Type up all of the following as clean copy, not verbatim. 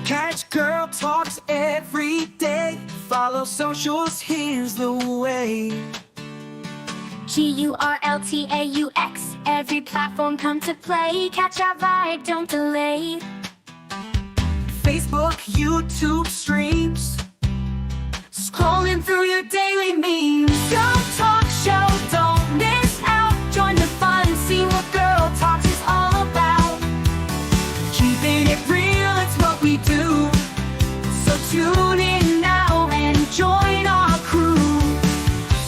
Catch GurlTauX every day. Follow socials, here's the way. GurlTauX, every platform come to play. Catch our vibe, don't delay. Facebook, YouTube streams, scrolling through your daily memes. GurlTauX show, don't miss out. Join the fun, see what GurlTauX is all about. Keeping it real, it's what we do. So tune in now and join our crew.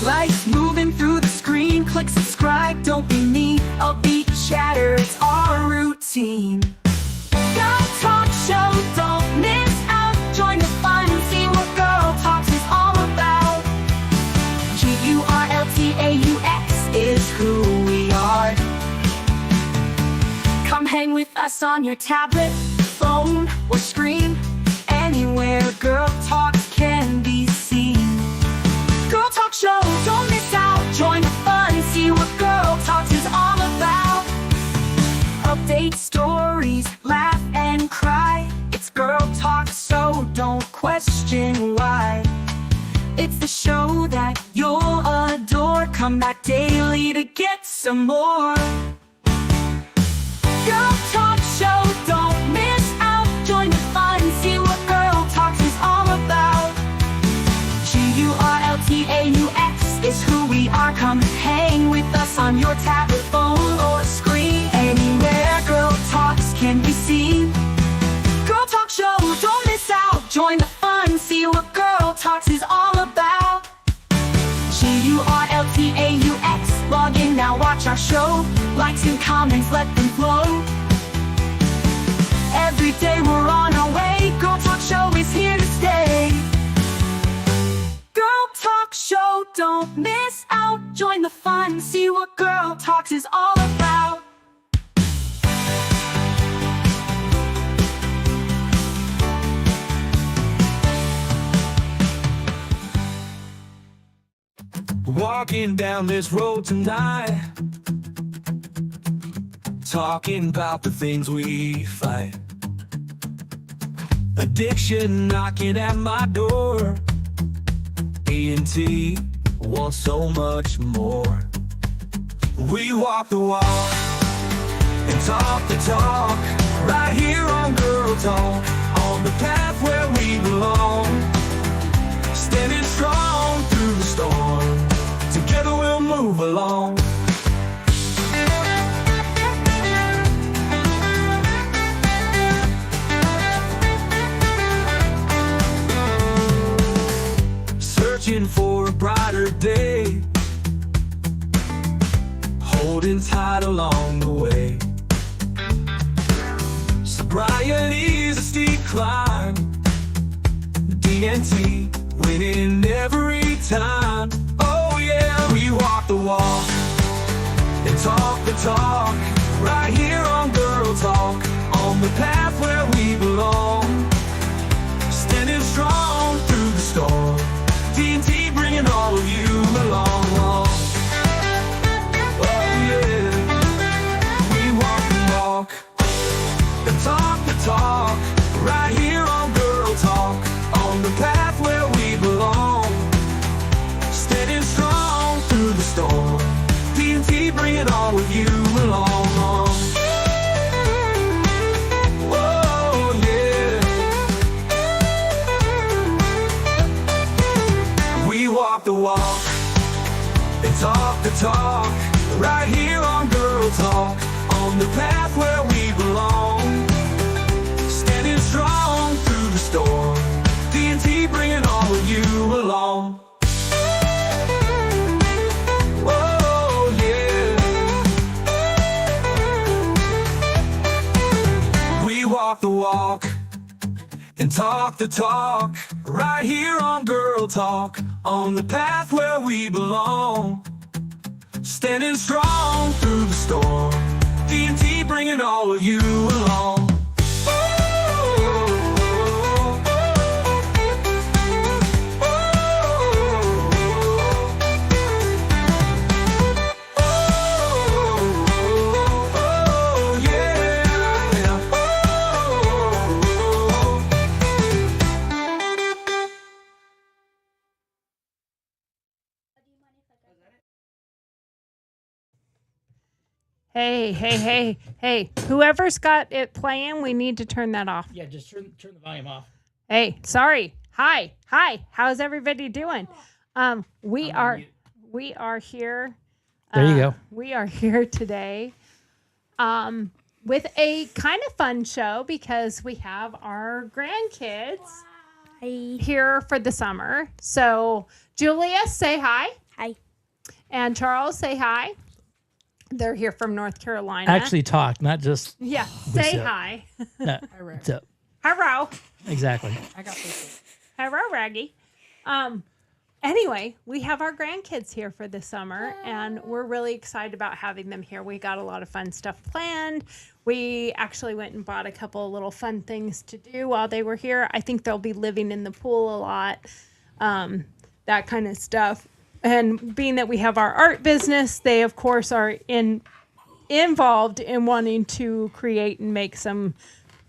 Lights moving through the screen, click subscribe, don't be mean. Upbeat chatter, it's our routine. GurlTauX show, don't miss out. Join the fun, see what GurlTauX is all about. GurlTauX is who we are. Come hang with us on your tablet, phone, or screen. Anywhere GurlTauX can be seen. GurlTauX show, don't miss out. Join the fun, see what GurlTauX is all about. Update stories, laugh and cry. It's GurlTauX, so don't question why. It's the show that you'll adore. Come back daily to get some more. GurlTauX show, don't miss out. Join the fun, see what GurlTauX is all about. GurlTauX is who we are. Come hang with us on your tablet, phone, or screen. Anywhere GurlTauX can be seen. GurlTauX show, don't miss out. Join the fun, see what GurlTauX is all about. GurlTauX, log in now, watch our show. Likes and comments, let them flow. Every day we're on our way. GurlTauX show is here to stay. GurlTauX show, don't miss out. Join the fun, see what GurlTauX is all about. Walking down this road tonight, talking about the things we fight. Addiction knocking at my door. E&T wants so much more. We walk the walk and talk the talk, right here on GurlTauX, on the path where we belong. Standing strong through the storm, together we'll move along. Searching for a brighter day, holding tight along the way. Sobriety's a steep climb, D&T winning every time. Oh yeah, we walk the walk and talk the talk, right here on GurlTauX, on the path where we belong. Standing strong through the storm, D&T bringing all of you along. Oh yeah, we walk the walk and talk the talk, right here on GurlTauX, on the path where we belong. Standing strong through the storm, D&T bringing all of you along. Oh yeah, we walk the walk and talk the talk, right here on GurlTauX, on the path where we belong. Standing strong through the storm, D&T bringing all of you along. Oh yeah, we walk the walk and talk the talk, right here on GurlTauX, on the path where we belong. Standing strong through the storm, D&T bringing all of you along. Hey. Whoever's got it playing, we need to turn that off. Yeah, just turn the volume off. Hey, sorry. Hi. How's everybody doing? We are here. There you go. We are here today with a kind of fun show because we have our grandkids here for the summer. So, Julia, say hi. Hi. And Charles, say hi. They're here from North Carolina. Actually talk, not just... Yeah, say up? hi. No, what's up? Hello. Exactly. I got this. Hello, Raggy. Anyway, we have our grandkids here for the summer, and we're really excited about having them here. We got a lot of fun stuff planned. We actually went and bought a couple of little fun things to do while they were here. I think they'll be living in the pool a lot, that kind of stuff. And being that we have our art business, they, of course, are involved in wanting to create and make some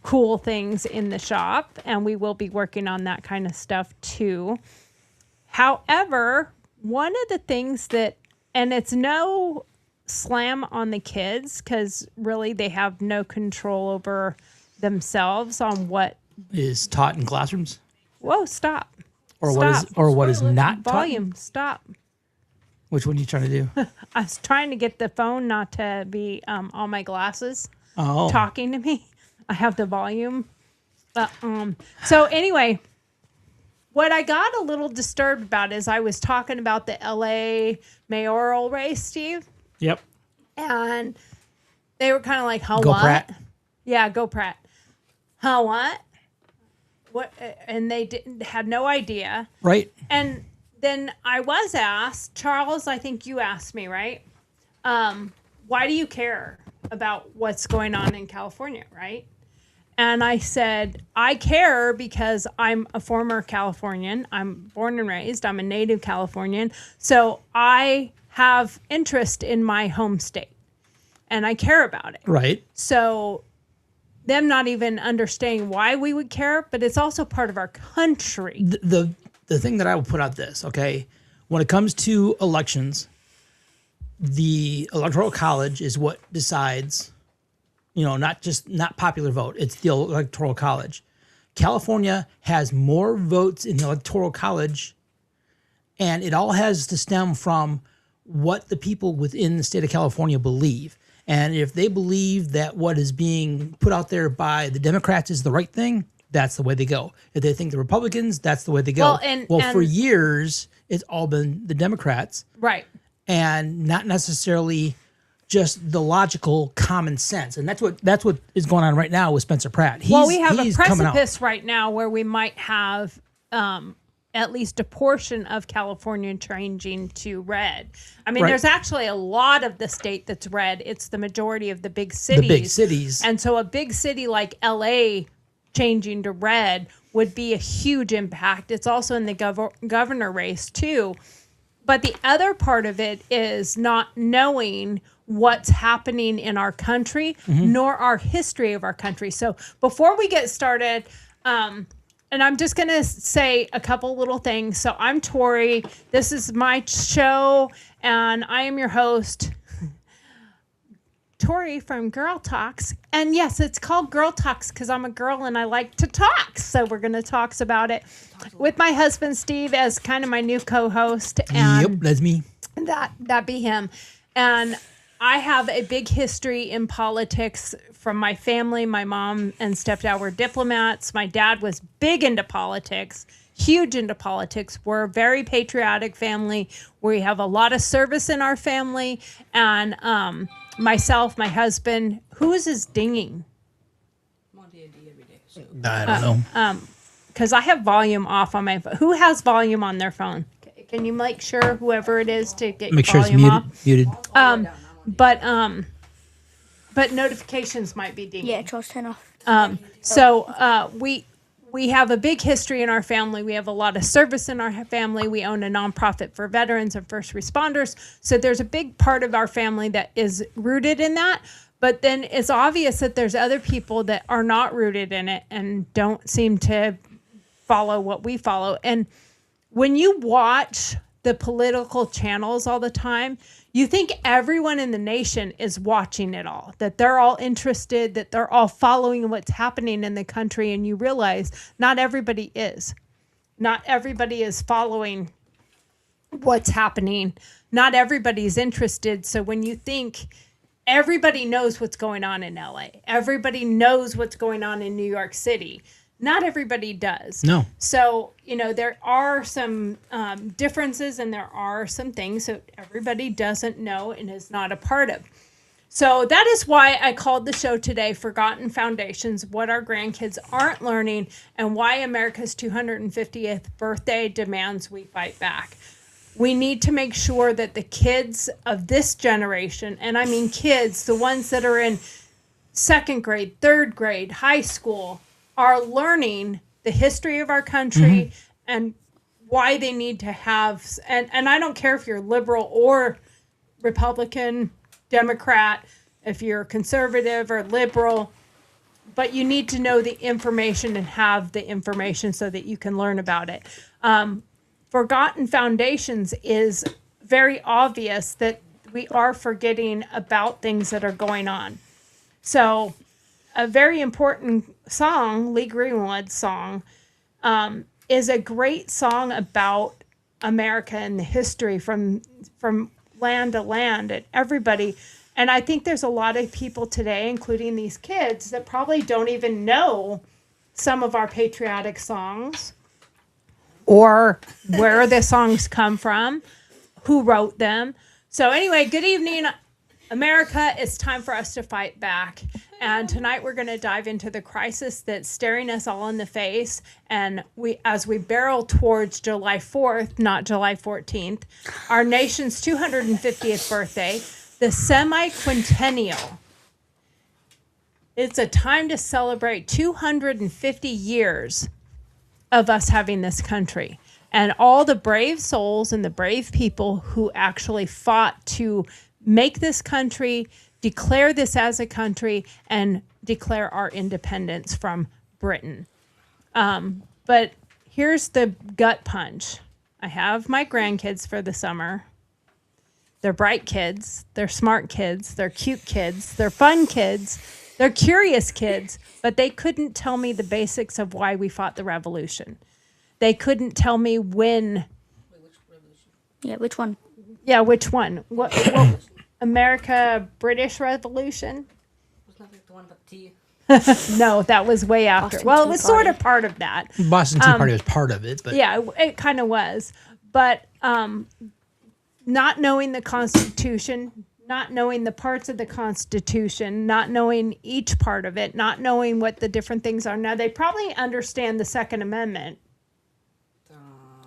cool things in the shop. And we will be working on that kind of stuff, too. However, one of the things that, and it's no slam on the kids, because really they have no control over themselves on what Is taught in classrooms? Whoa, stop. Or Stop. what is not taught? Volume, stop. Which one are you trying to do? I was trying to get the phone not to be on my glasses Oh. talking to me. I have the volume. So anyway, what I got a little disturbed about is I was talking about the LA mayoral race, Steve, Yep. and they were kind of like, "Huh, Go what?" Pratt. Yeah, go Pratt. Huh, what? What? And they had no idea. Right. And then I was asked, Charles, I think you asked me, right? Why do you care about what's going on in California, right? And I said, I care because I'm a former Californian. I'm born and raised. I'm a native Californian. So I have interest in my home state and I care about it. Right. So them not even understanding why we would care, but it's also part of our country. The thing that I will put out this, okay, when it comes to elections, the Electoral College is what decides, not popular vote. It's the Electoral College. California has more votes in the Electoral College, and it all has to stem from what the people within the state of California believe. And if they believe that what is being put out there by the Democrats is the right thing, that's the way they go. If they think the Republicans, that's the way they go. Well, for years, it's all been the Democrats. Right. And not necessarily just the logical common sense. And that's what is going on right now with Spencer Pratt. We have a he's coming out. precipice right now where we might have at least a portion of California changing to red. I mean, Right. There's actually a lot of the state that's red. It's the majority of the big cities. The big cities. And so a big city like LA changing to red would be a huge impact. It's also in the governor race too. But the other part of it is not knowing what's happening in our country, nor our history of our country. So before we get started, and I'm just going to say a couple little things. So I'm Tori. This is my show, and I am your host, Tori from GurlTauX. And yes, it's called GurlTauX because I'm a girl and I like to talk. So we're going to talk about it with my husband, Steve, as kind of my new co-host. And Yep, that's me. that be him. And I have a big history in politics from my family. My mom and stepdad were diplomats. My dad was big into politics, huge into politics. We're a very patriotic family. We have a lot of service in our family. And myself, my husband, who is his dinging? Monty and D every day. So. I don't know. Because I have volume off on my phone. Who has volume on their phone? Can you make sure whoever it is to get Make sure it's volume muted. off? Muted. But notifications might be dinging. Yeah, Charles, turn off. So we have a big history in our family. We have a lot of service in our family. We own a nonprofit for veterans and first responders. So there's a big part of our family that is rooted in that. But then it's obvious that there's other people that are not rooted in it and don't seem to follow what we follow. And when you watch the political channels all the time, you think everyone in the nation is watching it all, that they're all interested, that they're all following what's happening in the country, and you realize not everybody is. Not everybody is following what's happening. Not everybody's interested. So when you think everybody knows what's going on in LA, everybody knows what's going on in New York City, not everybody does. No. So, there are some differences and there are some things that everybody doesn't know and is not a part of. So that is why I called the show today, Forgotten Foundations, What Our Grandkids Aren't Learning, and Why America's 250th Birthday Demands We Fight Back. We need to make sure that the kids of this generation, and I mean kids, the ones that are in second grade, third grade, high school, are learning the history of our country and why they need to have, and I don't care if you're liberal or Republican, Democrat, if you're conservative or liberal, but you need to know the information and have the information so that you can learn about it. Forgotten Foundations is very obvious that we are forgetting about things that are going on. So a very important song, Lee Greenwood's song, is a great song about America and the history from land to land and everybody. And I think there's a lot of people today, including these kids, that probably don't even know some of our patriotic songs or where the songs come from, who wrote them. So anyway, good evening, America. It's time for us to fight back. And tonight we're going to dive into the crisis that's staring us all in the face. And as we barrel towards July 4th, not July 14th, our nation's 250th birthday, the semi-quintennial. It's a time to celebrate 250 years of us having this country. And all the brave souls and the brave people who actually fought to make this country, declare this as a country, and declare our independence from Britain. But here's the gut punch. I have my grandkids for the summer. They're bright kids. They're smart kids. They're cute kids. They're fun kids. They're curious kids. But they couldn't tell me the basics of why we fought the revolution. They couldn't tell me when. Which revolution? Yeah, which one? Yeah, which one? What America British Revolution? Was not like the one about tea. No, that was way after. Boston Well, it Tea was sort Party. of part of that. Boston Tea Party was part of it, but Yeah, it kind of was. But not knowing the Constitution, not knowing the parts of the Constitution, not knowing each part of it, not knowing what the different things are. Now, they probably understand the Second Amendment.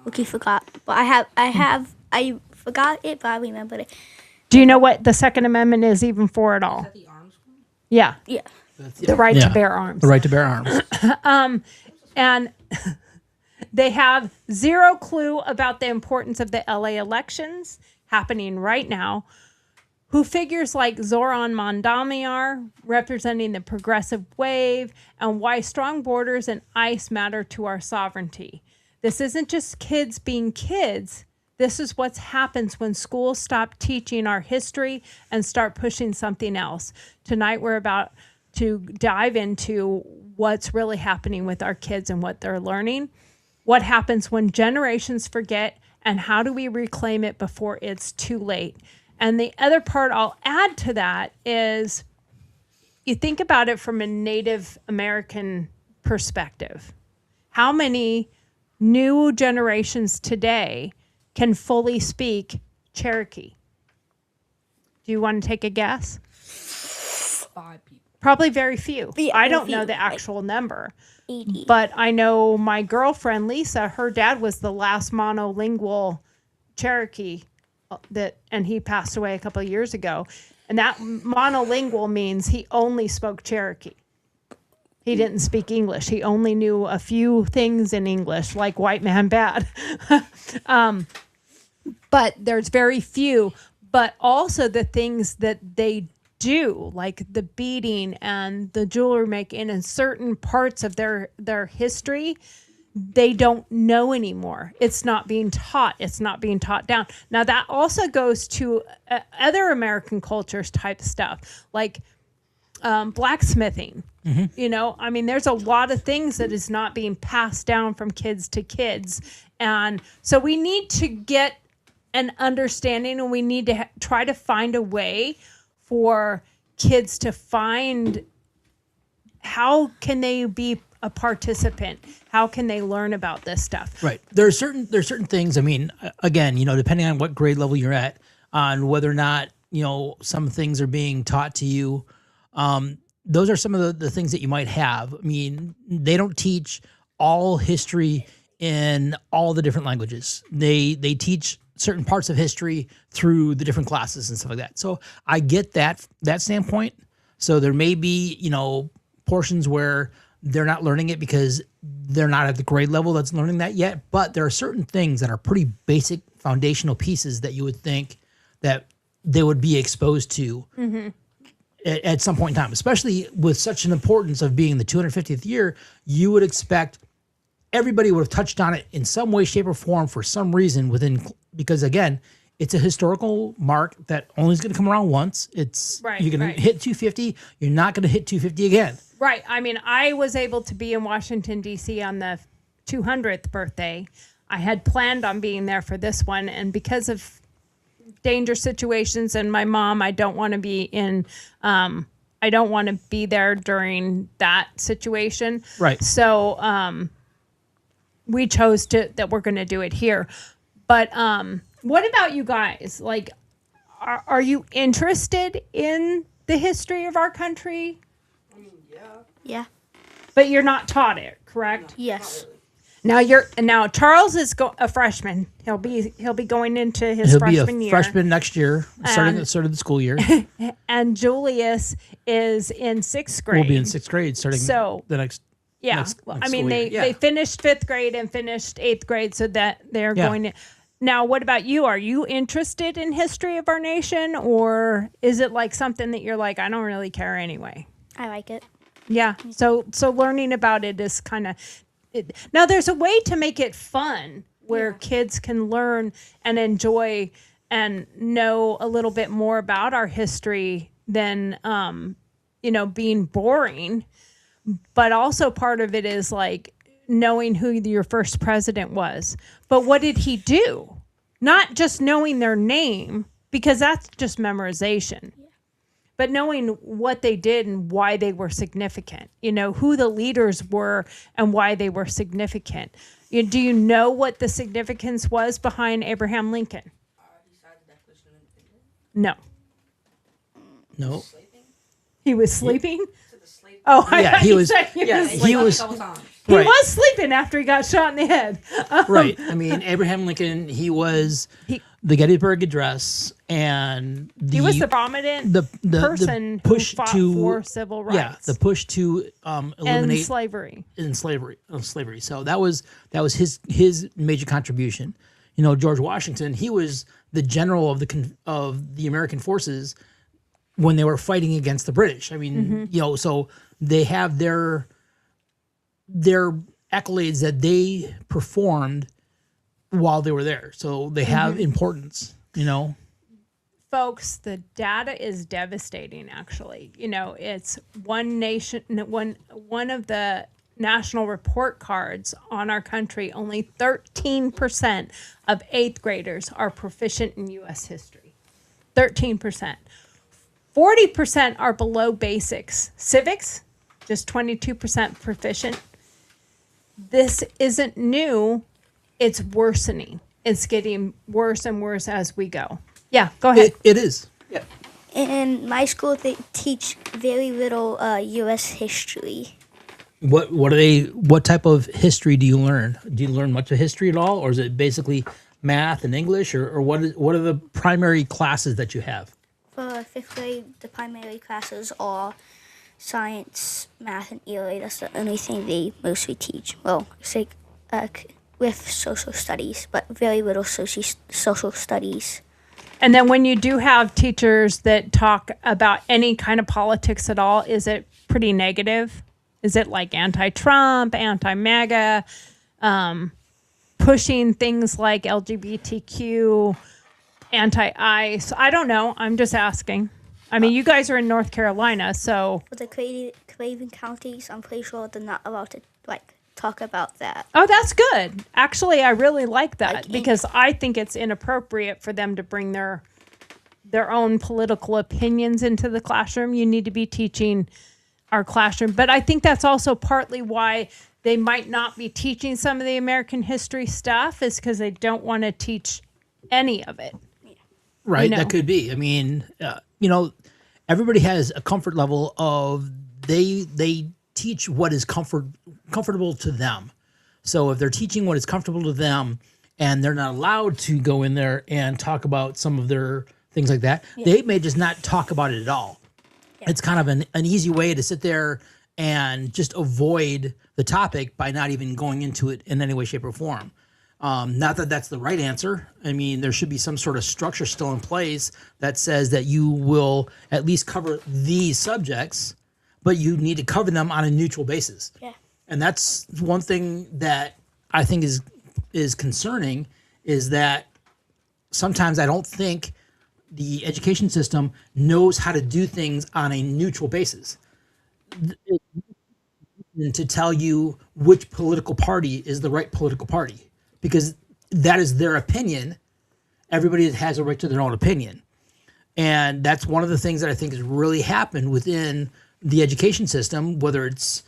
Okay, forgot. But I forgot it, but I remembered it. Do you know what the Second Amendment is even for at all? Is that the arms one? Yeah, Yeah. the right Yeah. to bear arms. the right to bear arms. And they have zero clue about the importance of the LA elections happening right now. Who figures like Zohran Mamdani are representing the progressive wave, and why strong borders and ICE matter to our sovereignty. This isn't just kids being kids. This is what happens when schools stop teaching our history and start pushing something else. Tonight, we're about to dive into what's really happening with our kids and what they're learning. What happens when generations forget, and how do we reclaim it before it's too late? And the other part I'll add to that is you think about it from a Native American perspective. How many new generations today can fully speak Cherokee? Do you want to take a guess? 5 people. Probably very few. Yeah, I very don't know few. the actual number. 80. But I know my girlfriend, Lisa, her dad was the last monolingual Cherokee and he passed away a couple of years ago. And that monolingual means he only spoke Cherokee. He didn't speak English. He only knew a few things in English, like white man bad. But there's very few. But also the things that they do, like the beading and the jewelry making and certain parts of their history, they don't know anymore. It's not being taught. It's not being taught down. Now that also goes to other American cultures type stuff, like blacksmithing. You know, I mean, there's a lot of things that is not being passed down from kids to kids. And so we need to get an understanding, and we need to try to find a way for kids to find how can they be a participant? How can they learn about this stuff? Right. There's certain things. I mean, again, you know, depending on what grade level you're at, on whether or not, you know, some things are being taught to you. Those are some of the things that you might have. I mean, they don't teach all history in all the different languages. They teach certain parts of history through the different classes and stuff like that. So I get that standpoint. So there may be, you know, portions where they're not learning it because they're not at the grade level that's learning that yet. But there are certain things that are pretty basic foundational pieces that you would think that they would be exposed to at some point in time, especially with such an importance of being the 250th year. You would expect everybody would have touched on it in some way, shape, or form for some reason because again, it's a historical mark that only is going to come around once. You're going to hit 250. You're not going to hit 250 again. Right. I mean, I was able to be in Washington, D.C. on the 200th birthday. I had planned on being there for this one. And because of danger situations and my mom, I don't want to be there during that situation. Right. So we chose that we're going to do it here. But what about you guys? Like, are you interested in the history of our country? Yeah. But you're not taught it, correct? Yes. Now Charles is a freshman. He'll be going into his freshman year. Freshman next year, starting at the start of the school year. And Julius is in sixth grade. We'll be in sixth grade starting the next. Yeah. Next I mean, school year. they finished fifth grade and finished eighth grade, so that they're going to. Now, what about you? Are you interested in history of our nation, or is it like something that you're like, I don't really care anyway? I like it. Yeah. So learning about it is kind of. Now, there's a way to make it fun where kids can learn and enjoy and know a little bit more about our history than, being boring. But also part of it is like knowing who your first president was. But what did he do? Not just knowing their name, because that's just memorization. But knowing what they did and why they were significant, who the leaders were and why they were significant. Do you know what the significance was behind Abraham Lincoln? No. No. He was sleeping? Oh, yeah, he was. He was sleeping after he got shot in the head. Right. I mean, Abraham Lincoln, he was the Gettysburg Address, and he was the prominent person who fought for civil rights. Yeah, the push to eliminate slavery. Slavery. So that was his major contribution. George Washington, he was the general of the American forces when they were fighting against the British. I mean, so they have their accolades that they performed while they were there. So they have importance, Folks, the data is devastating, actually. It's one of the national report cards on our country, only 13% of 8th graders are proficient in U.S. history. 13%. 40% are below basics. Civics, just 22% proficient. This isn't new. It's worsening. It's getting worse and worse as we go. Yeah, go ahead. It is. Yeah. In my school, they teach very little U.S. history. What type of history do you learn? Do you learn much of history at all, or is it basically math and English, or what are the primary classes that you have? For 5th grade, the primary classes are science, math, and ELA. That's the only thing they mostly teach. Well, it's like with social studies, but very little social studies. And then when you do have teachers that talk about any kind of politics at all, is it pretty negative? Is it like anti-Trump, anti-MAGA? pushing things like LGBTQ, anti-ICE. I don't know. I'm just asking. I mean, you guys are in North Carolina, so. With the Craven counties, I'm pretty sure they're not allowed to talk about that. Oh, that's good. Actually, I really like that Like because I think it's inappropriate for them to bring their own political opinions into the classroom. You need to be teaching our classroom. But I think that's also partly why they might not be teaching some of the American history stuff, is because they don't want to teach any of it. Right, You know. that could be. I mean, everybody has a comfort level of they teach what is comfortable to them. So if they're teaching what is comfortable to them, and they're not allowed to go in there and talk about some of their things like that, they may just not talk about it at all. It's kind of an easy way to sit there and just avoid the topic by not even going into it in any way, shape, or form. Not that that's the right answer. I mean, there should be some sort of structure still in place that says that you will at least cover these subjects, but you need to cover them on a neutral basis. Yeah. And that's one thing that I think is concerning, is that sometimes I don't think the education system knows how to do things on a neutral basis. And to tell you which political party is the right political party, because that is their opinion. Everybody has a right to their own opinion. And that's one of the things that I think has really happened within the education system, whether it's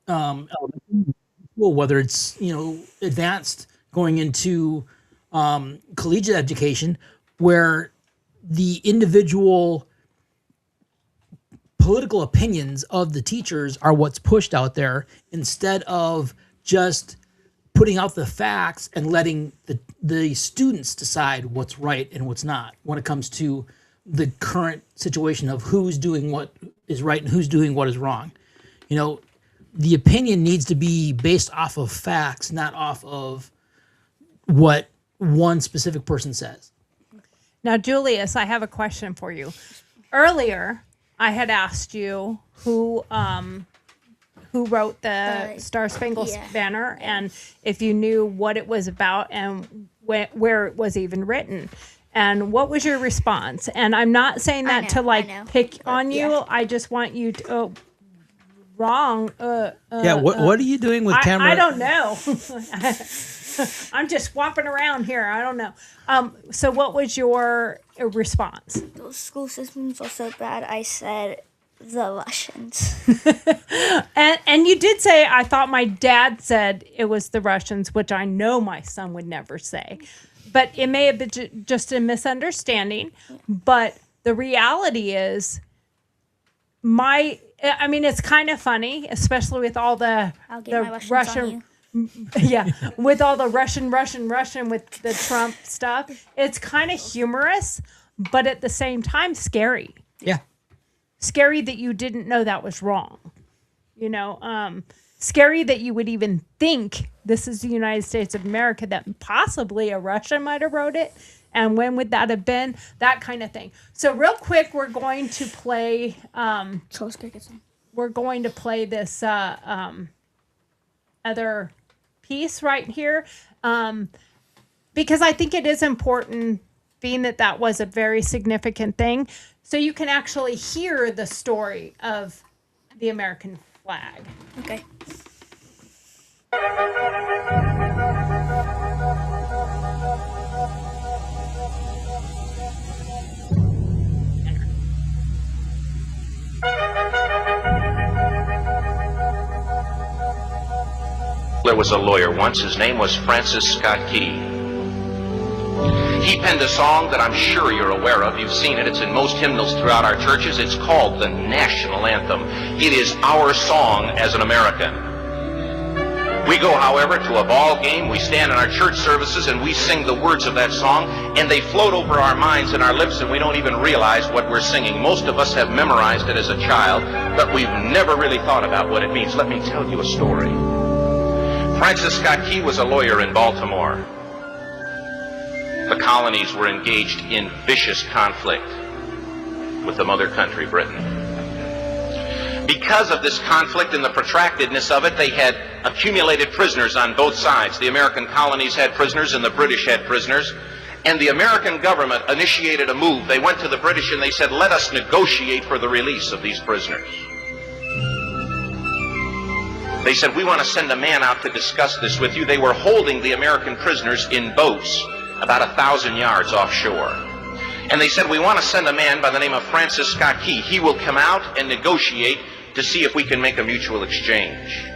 elementary school, whether it's, advanced going into collegiate education, where the individual political opinions of the teachers are what's pushed out there, instead of just putting out the facts and letting the students decide what's right and what's not when it comes to the current situation of who's doing what is right and who's doing what is wrong. The opinion needs to be based off of facts, not off of what one specific person says. Now, Julius, I have a question for you. Earlier, I had asked you who wrote the Star Spangled Banner, and if you knew what it was about and where it was even written. And what was your response? And I'm not saying that to pick on you. Yeah. I just want you to. Wrong. What are you doing with camera? I don't know. I'm just swapping around here. I don't know. So what was your response? Those school systems are so bad, I said the Russians. And you did say, I thought my dad said it was the Russians, which I know my son would never say. But it may have been just a misunderstanding. But the reality is, it's kind of funny, especially with all the Russian, with all the Russian with the Trump stuff. It's kind of humorous, but at the same time, scary. Yeah. Scary that you didn't know that was wrong. Scary that you would even think this is the United States of America, that possibly a Russian might have wrote it. And when would that have been? That kind of thing. So real quick, we're going to play. We're going to play this other piece right here, because I think it is important, being that was a very significant thing, so you can actually hear the story of the American flag. Okay. There was a lawyer once. His name was Francis Scott Key. He penned a song that I'm sure you're aware of. You've seen it. It's in most hymnals throughout our churches. It's called the national anthem. It is our song as an American. We go, however, to a ball game. We stand in our church services and we sing the words of that song, and they float over our minds and our lips, and we don't even realize what we're singing. Most of us have memorized it as a child, but we've never really thought about what it means. Let me tell you a story. Francis Scott Key was a lawyer in Baltimore. The colonies were engaged in vicious conflict with the mother country, Britain. Because of this conflict and the protractedness of it, they had accumulated prisoners on both sides. The American colonies had prisoners and the British had prisoners. And the American government initiated a move. They went to the British and they said, let us negotiate for the release of these prisoners. They said, we want to send a man out to discuss this with you. They were holding the American prisoners in boats about 1,000 yards offshore. And they said, we want to send a man by the name of Francis Scott Key. He will come out and negotiate to see if we can make a mutual exchange.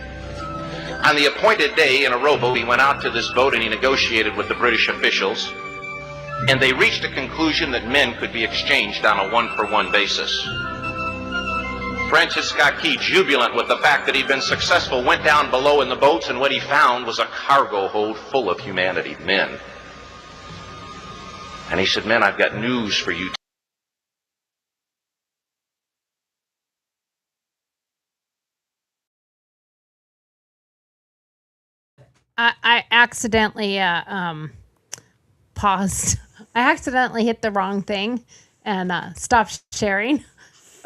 On the appointed day in a rowboat, he went out to this boat and he negotiated with the British officials. And they reached a conclusion that men could be exchanged on a one-for-one basis. Francis Scott Key, jubilant with the fact that he'd been successful, went down below in the boats, and what he found was a cargo hold full of humanity, men. And he said, men, I've got news for you. I accidentally paused. I accidentally hit the wrong thing and stopped sharing.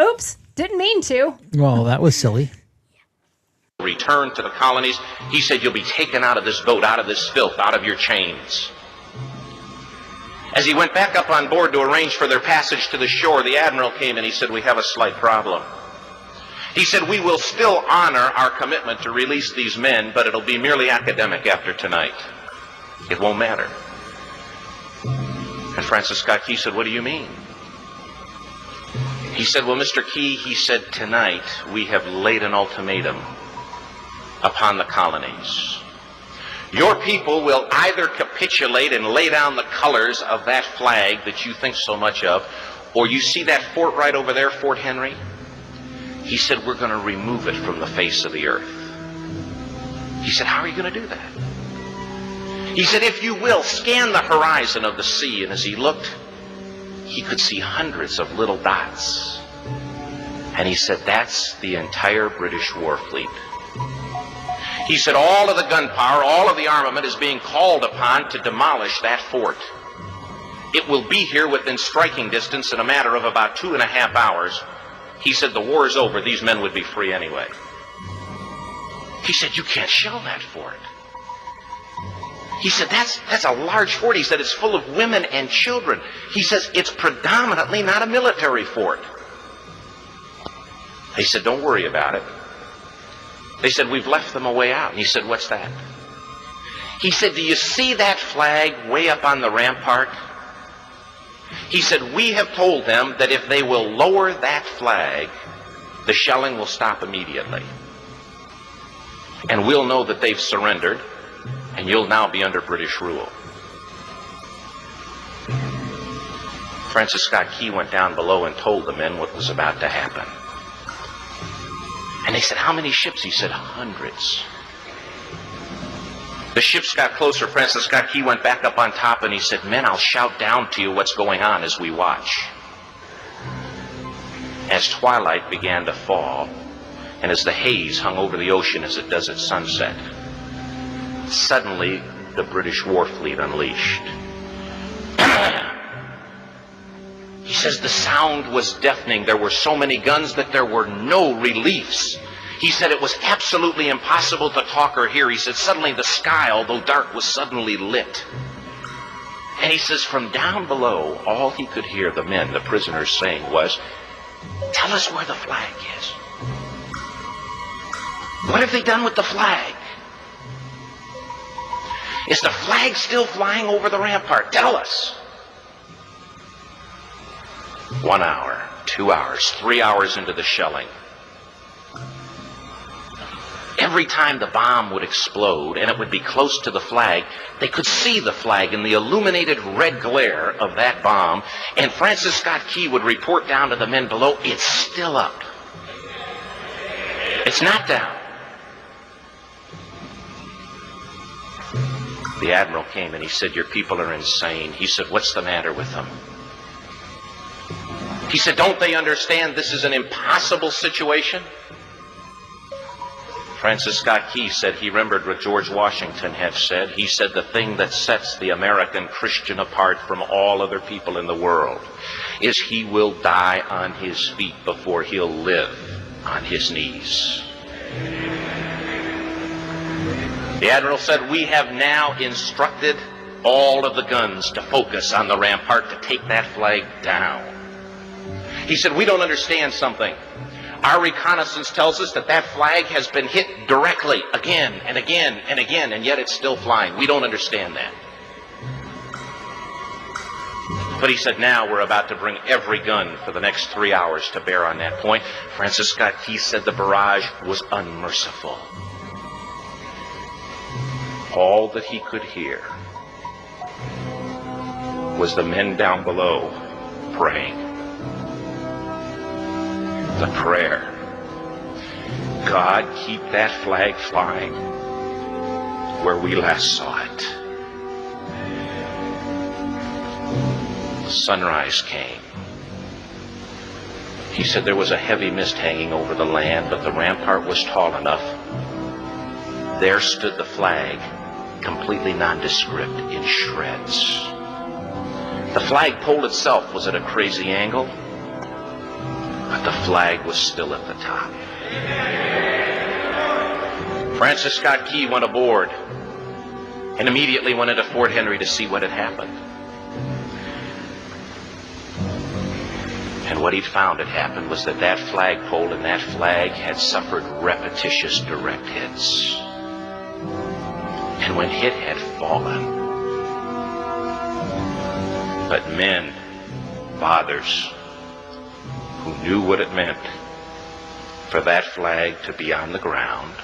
Oops, didn't mean to. Well, that was silly. Return to the colonies. He said, you'll be taken out of this boat, out of this filth, out of your chains. As he went back up on board to arrange for their passage to the shore, the admiral came and he said, we have a slight problem. He said, we will still honor our commitment to release these men, but it'll be merely academic after tonight. It won't matter. And Francis Scott Key said, what do you mean? He said, well, Mr. Key, he said, tonight we have laid an ultimatum upon the colonies. Your people will either capitulate and lay down the colors of that flag that you think so much of, or you see that fort right over there, Fort Henry? He said, we're going to remove it from the face of the earth. He said, how are you going to do that? He said, if you will, scan the horizon of the sea. And as he looked, he could see hundreds of little dots. And he said, that's the entire British war fleet. He said, all of the gunpowder, all of the armament is being called upon to demolish that fort. It will be here within striking distance in a matter of about 2.5 hours. He said, the war is over. These men would be free anyway. He said, you can't shell that fort. He said, that's a large fort. He said, it's full of women and children. He says, it's predominantly not a military fort. He said, don't worry about it. They said, we've left them a way out. And he said, what's that? He said, do you see that flag way up on the rampart? He said, we have told them that if they will lower that flag, the shelling will stop immediately. And we'll know that they've surrendered, and you'll now be under British rule. Francis Scott Key went down below and told the men what was about to happen. And they said, how many ships? He said, hundreds. The ships got closer. Francis Scott Key went back up on top and he said, men, I'll shout down to you what's going on as we watch. As twilight began to fall, and as the haze hung over the ocean as it does at sunset, suddenly the British war fleet unleashed. He says the sound was deafening. There were so many guns that there were no reliefs. He said it was absolutely impossible to talk or hear. He said suddenly the sky, although dark, was suddenly lit. And he says from down below, all he could hear the men, the prisoners, saying was, tell us where the flag is. What have they done with the flag? Is the flag still flying over the rampart? Tell us. 1 hour, 2 hours, 3 hours into the shelling, every time the bomb would explode and it would be close to the flag, they could see the flag in the illuminated red glare of that bomb, and Francis Scott Key would report down to the men below, it's still up. It's not down. The admiral came and he said, your people are insane. He said, what's the matter with them? He said, don't they understand this is an impossible situation? Francis Scott Key said he remembered what George Washington had said. He said the thing that sets the American Christian apart from all other people in the world is he will die on his feet before he'll live on his knees. The admiral said, "We have now instructed all of the guns to focus on the rampart to take that flag down." He said, "We don't understand something. Our reconnaissance tells us that that flag has been hit directly again and again and again, and yet it's still flying. We don't understand that." But he said, "Now we're about to bring every gun for the next 3 hours to bear on that point." Francis Scott Key said the barrage was unmerciful. All that he could hear was the men down below praying. The prayer, "God, keep that flag flying where we last saw it." Sunrise came. He said there was a heavy mist hanging over the land, but the rampart was tall enough. There stood the flag, completely nondescript, in shreds. The flagpole itself was at a crazy angle, but the flag was still at the top. Francis Scott Key went aboard and immediately went into Fort Henry to see what had happened. And what he'd found had happened was that that flagpole and that flag had suffered repetitious direct hits. And when it had fallen, but men, fathers, who knew what it meant for that flag to be on the ground,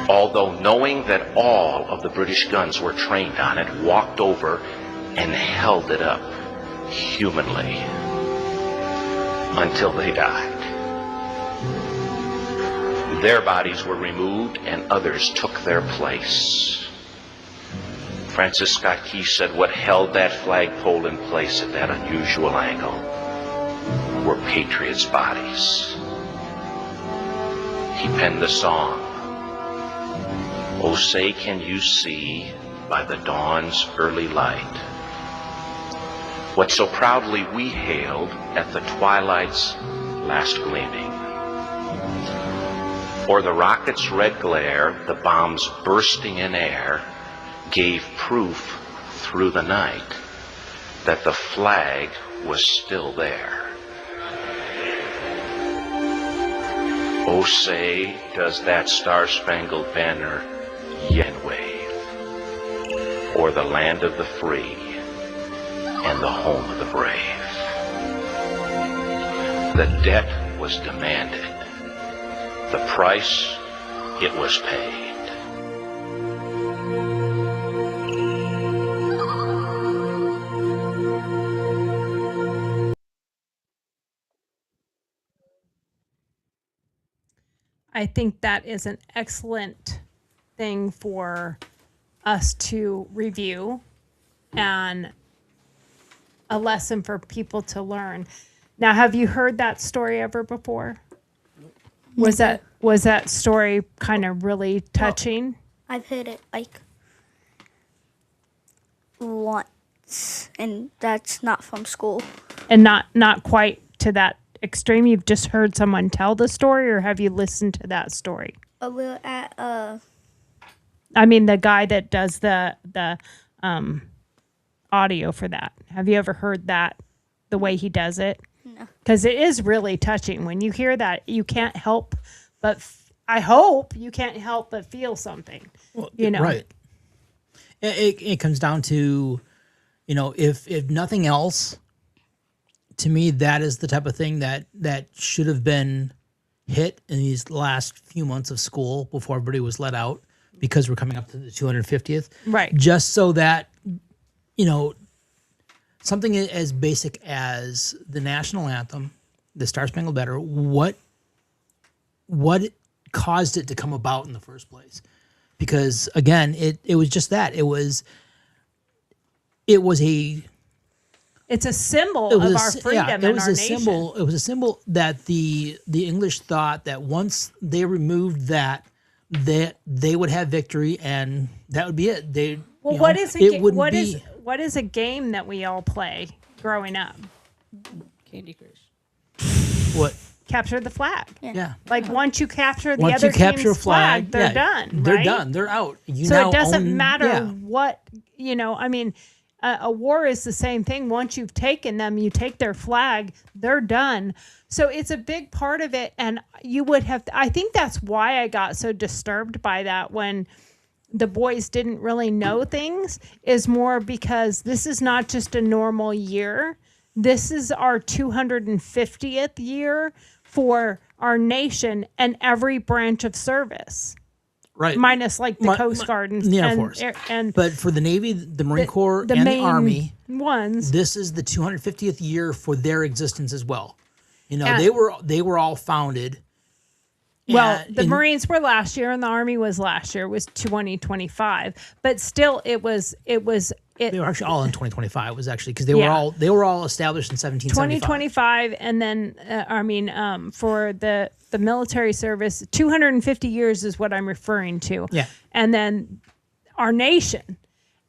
although knowing that all of the British guns were trained on it, walked over and held it up humanly until they died. Their bodies were removed and others took their place. Francis Scott Key said what held that flagpole in place at that unusual angle were patriots' bodies. He penned the song, "Oh, say can you see by the dawn's early light what so proudly we hailed at the twilight's last gleaming. Or the rocket's red glare, the bombs bursting in air, gave proof through the night that the flag was still there. Oh, say, does that star-spangled banner yet wave o'er the land of the free and the home of the brave?" The debt was demanded. The price, it was paid. I think that is an excellent thing for us to review and a lesson for people to learn. Now, have you heard that story ever before? Was that story kind of really touching? I've heard it like once, and that's not from school. And not quite to that extreme. You've just heard someone tell the story, or have you listened to that story? We were at I mean, the guy that does the audio for that. Have you ever heard that, the way he does it? No. Because it is really touching. When you hear that, you can't help but, I hope you can't help but feel something, you know? Right. It comes down to, you know, if nothing else, to me, that is the type of thing that should have been hit in these last few months of school before everybody was let out, because we're coming up to the 250th. Right. Just so that, you know, something as basic as the national anthem, the Star Spangled Banner, what caused it to come about in the first place? Because again, it was just that. It was a It's a symbol of our freedom and our nation. Symbol. It was a symbol that the English thought that once they removed that they would have victory and that would be it. Well, what is a game that we all play growing up? Candy Crush. What? capture the flag. Yeah. Like once you capture the Once other you capture team's a flag, they're yeah, done. They're right? done. They're out. You So now it doesn't own- matter yeah. what, I mean, a war is the same thing. Once you've taken them, you take their flag, they're done. So it's a big part of it. And you would have, I think that's why I got so disturbed by that when the boys didn't really know things, is more because this is not just a normal year. This is our 250th year for our nation and every branch of service. Right. Minus like the Coast Guard and, Air and, Force. and But for the Navy, the Marine Corps, the and main the Army, ones. this is the 250th year for their existence as well. You know, And- they were all founded. Well, the in- Marines were last year and the Army was last year. It was 2025. But still it was They were actually all in 2025. Was actually because they Yeah. were all established in 1775. 2025, and then for the military service, 250 years is what I'm referring to. Yeah. And then our nation.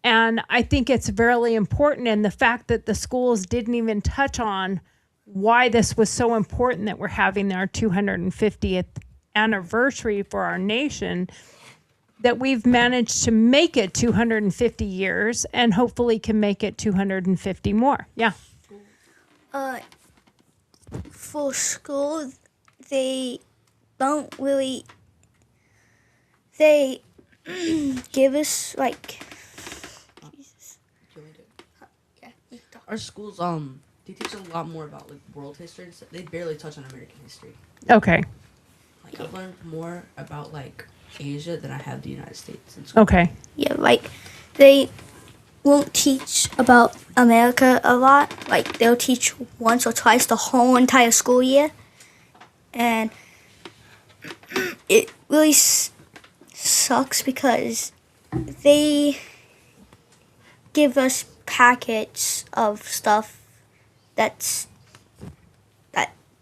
And I think it's really important, and the fact that the schools didn't even touch on why this was so important that we're having our 250th anniversary for our nation, that we've managed to make it 250 years and hopefully can make it 250 more. Yeah. For school, they don't really. They give us like. Our schools, they teach a lot more about like world history and stuff. They barely touch on American history. Okay. Like I've learned more about like Asia than I have the United States in school. Okay. Yeah, like they won't teach about America a lot. Like they'll teach once or twice the whole entire school year, and it really sucks because they give us packets of stuff that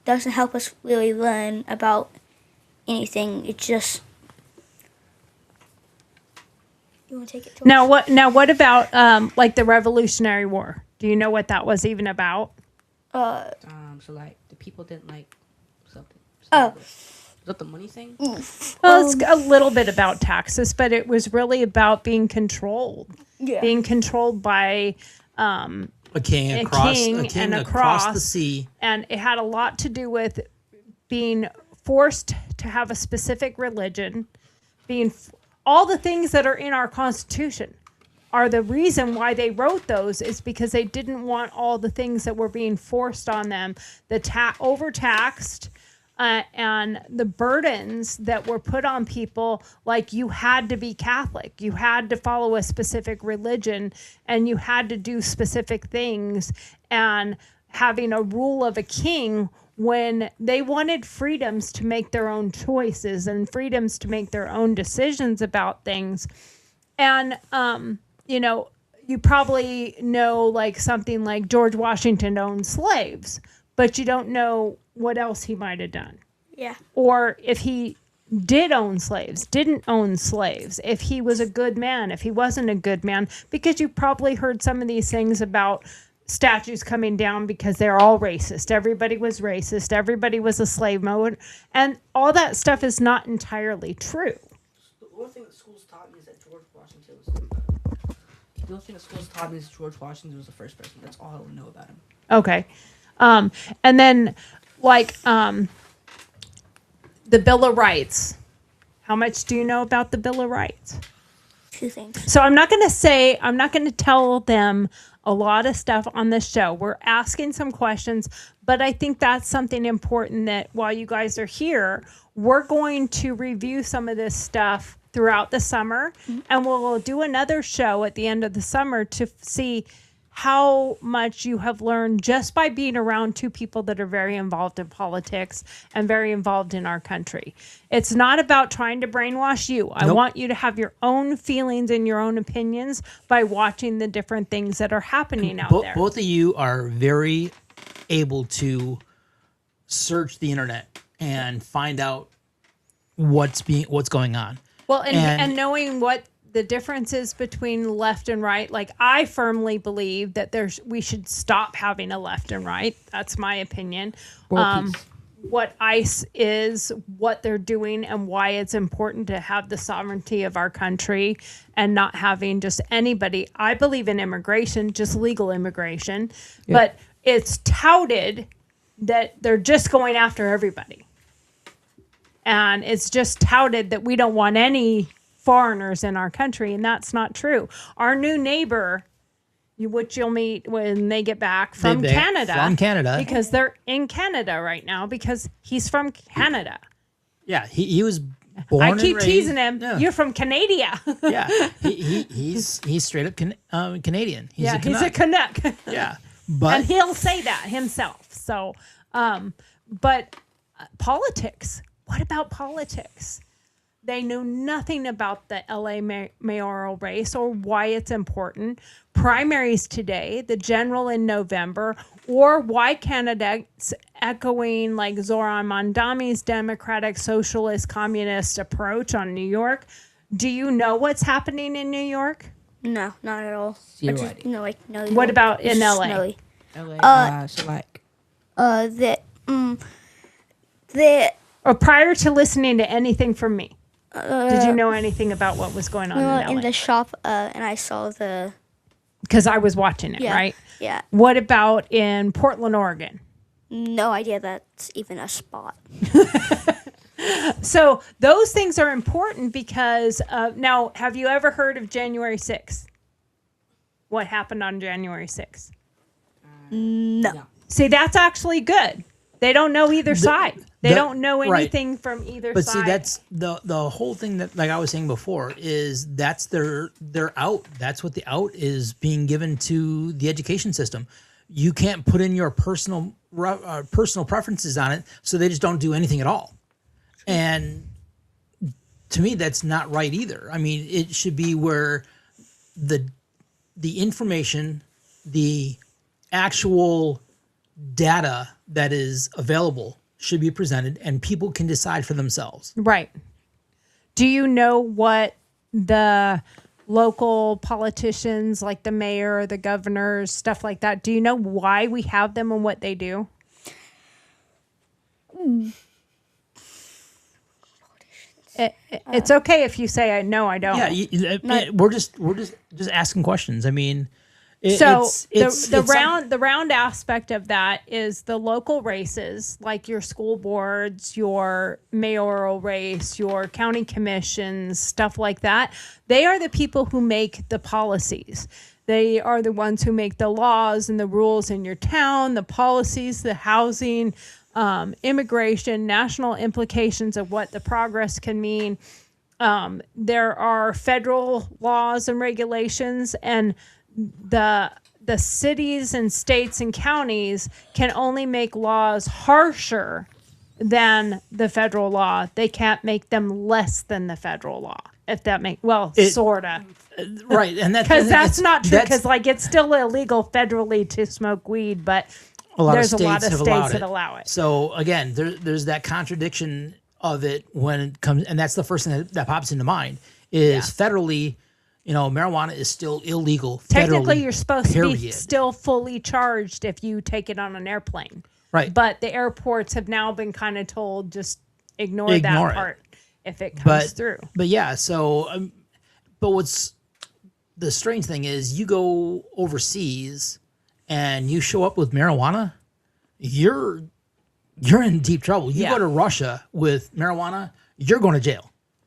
doesn't help us really learn about anything. It's just. You want to take it to Now what about like the Revolutionary War? Do you know what that was even about? So like the people didn't like something. Oh. Is that the money thing? Well, it's a little bit about taxes, but it was really about being controlled. Yeah. Being controlled by a king a across king a king and across the across. sea. And it had a lot to do with being forced to have a specific religion, all the things that are in our Constitution are the reason why they wrote those, is because they didn't want all the things that were being forced on them, the overtaxed, and the burdens that were put on people, like you had to be Catholic, you had to follow a specific religion, and you had to do specific things, and having a rule of a king when they wanted freedoms to make their own choices and freedoms to make their own decisions about things. And, you probably know like something like George Washington owned slaves, but you don't know what else he might have done. Yeah. Or if he did own slaves, didn't own slaves, if he was a good man, if he wasn't a good man, because you probably heard some of these things about statues coming down because they're all racist. Everybody was racist. Everybody was a slave owner. And all that stuff is not entirely true. The only thing that schools taught me is that George Washington was the only thing that schools taught me is George Washington was the first person. That's all I would know about him. Okay. And then like the Bill of Rights. How much do you know about the Bill of Rights? 2 things. So I'm not going to tell them a lot of stuff on this show. We're asking some questions, but I think that's something important that while you guys are here, we're going to review some of this stuff throughout the summer, and we'll do another show at the end of the summer to see how much you have learned just by being around 2 people that are very involved in politics and very involved in our country. It's not about trying to brainwash you. I want you to have your own feelings and your own opinions by watching the different things that are happening out there. Both of you are very able to search the internet and find out what's going on. Well, and knowing what the difference is between left and right, like I firmly believe that we should stop having a left and right. That's my opinion. World peace. what ICE is, what they're doing, and why it's important to have the sovereignty of our country and not having just anybody. I believe in immigration, just legal immigration, but it's touted that they're just going after everybody. And it's just touted that we don't want any foreigners in our country, and that's not true. Our new neighbor, which you'll meet when they get back from Canada. From Canada. Because they're in Canada right now because he's from Canada. Yeah, he was born I and keep raised, teasing him. Yeah. You're from Canada. Yeah, he's straight up Canadian. He's a Canuck. Yeah, but And he'll say that himself. So, but politics. What about politics? They know nothing about the LA mayoral race or why it's important. Primaries today, the general in November, or why candidates echoing like Zohran Mamdani's Democratic Socialist Communist approach on New York. Do you know what's happening in New York? No, not at all. Zero I just, idea. no, like no. What about in LA? Snowy. LA, so like The Or prior to listening to anything from me, did you know anything about what was going on in in LA? the shop, and I saw the Because I was watching it, right? Yeah. What about in Portland, Oregon? No idea that's even a spot. So those things are important because now, have you ever heard of January 6th? What happened on January 6th? No. See, that's actually good. They don't know either side. They don't know right. anything from either But side. see, that's the whole thing that, like I was saying before, is that's their out. That's what the out is being given to the education system. You can't put in your personal preferences on it, so they just don't do anything at all. And to me, that's not right either. I mean, it should be where the information, the actual data that is available should be presented and people can decide for themselves. Right. Do you know what the local politicians, like the mayor, the governors, stuff like that, do you know why we have them and what they do? It's okay if you say I know I don't. Yeah, we're just asking questions. I mean, the round aspect of that is the local races, like your school boards, your mayoral race, your county commissions, stuff like that. They are the people who make the policies. They are the ones who make the laws and the rules in your town, the policies, the housing, immigration, national implications of what the progress can mean. There are federal laws and regulations, and the cities and states and counties can only make laws harsher than the federal law. They can't make them less than the federal law, if that makes sorta. Right, and Because that's not true. Because it's still illegal federally to smoke weed, but there's a lot of states that allow it. So again, there's that contradiction of it when it comes, and that's the first thing that pops into mind is federally. Marijuana is still illegal. Technically, you're supposed to be period. still fully charged if you take it on an airplane. Right. But the airports have now been kind of told just ignore that it. part if it comes through. But yeah, so but what's the strange thing is you go overseas and you show up with marijuana, you're in deep trouble. You go to Russia with marijuana, you're going to jail.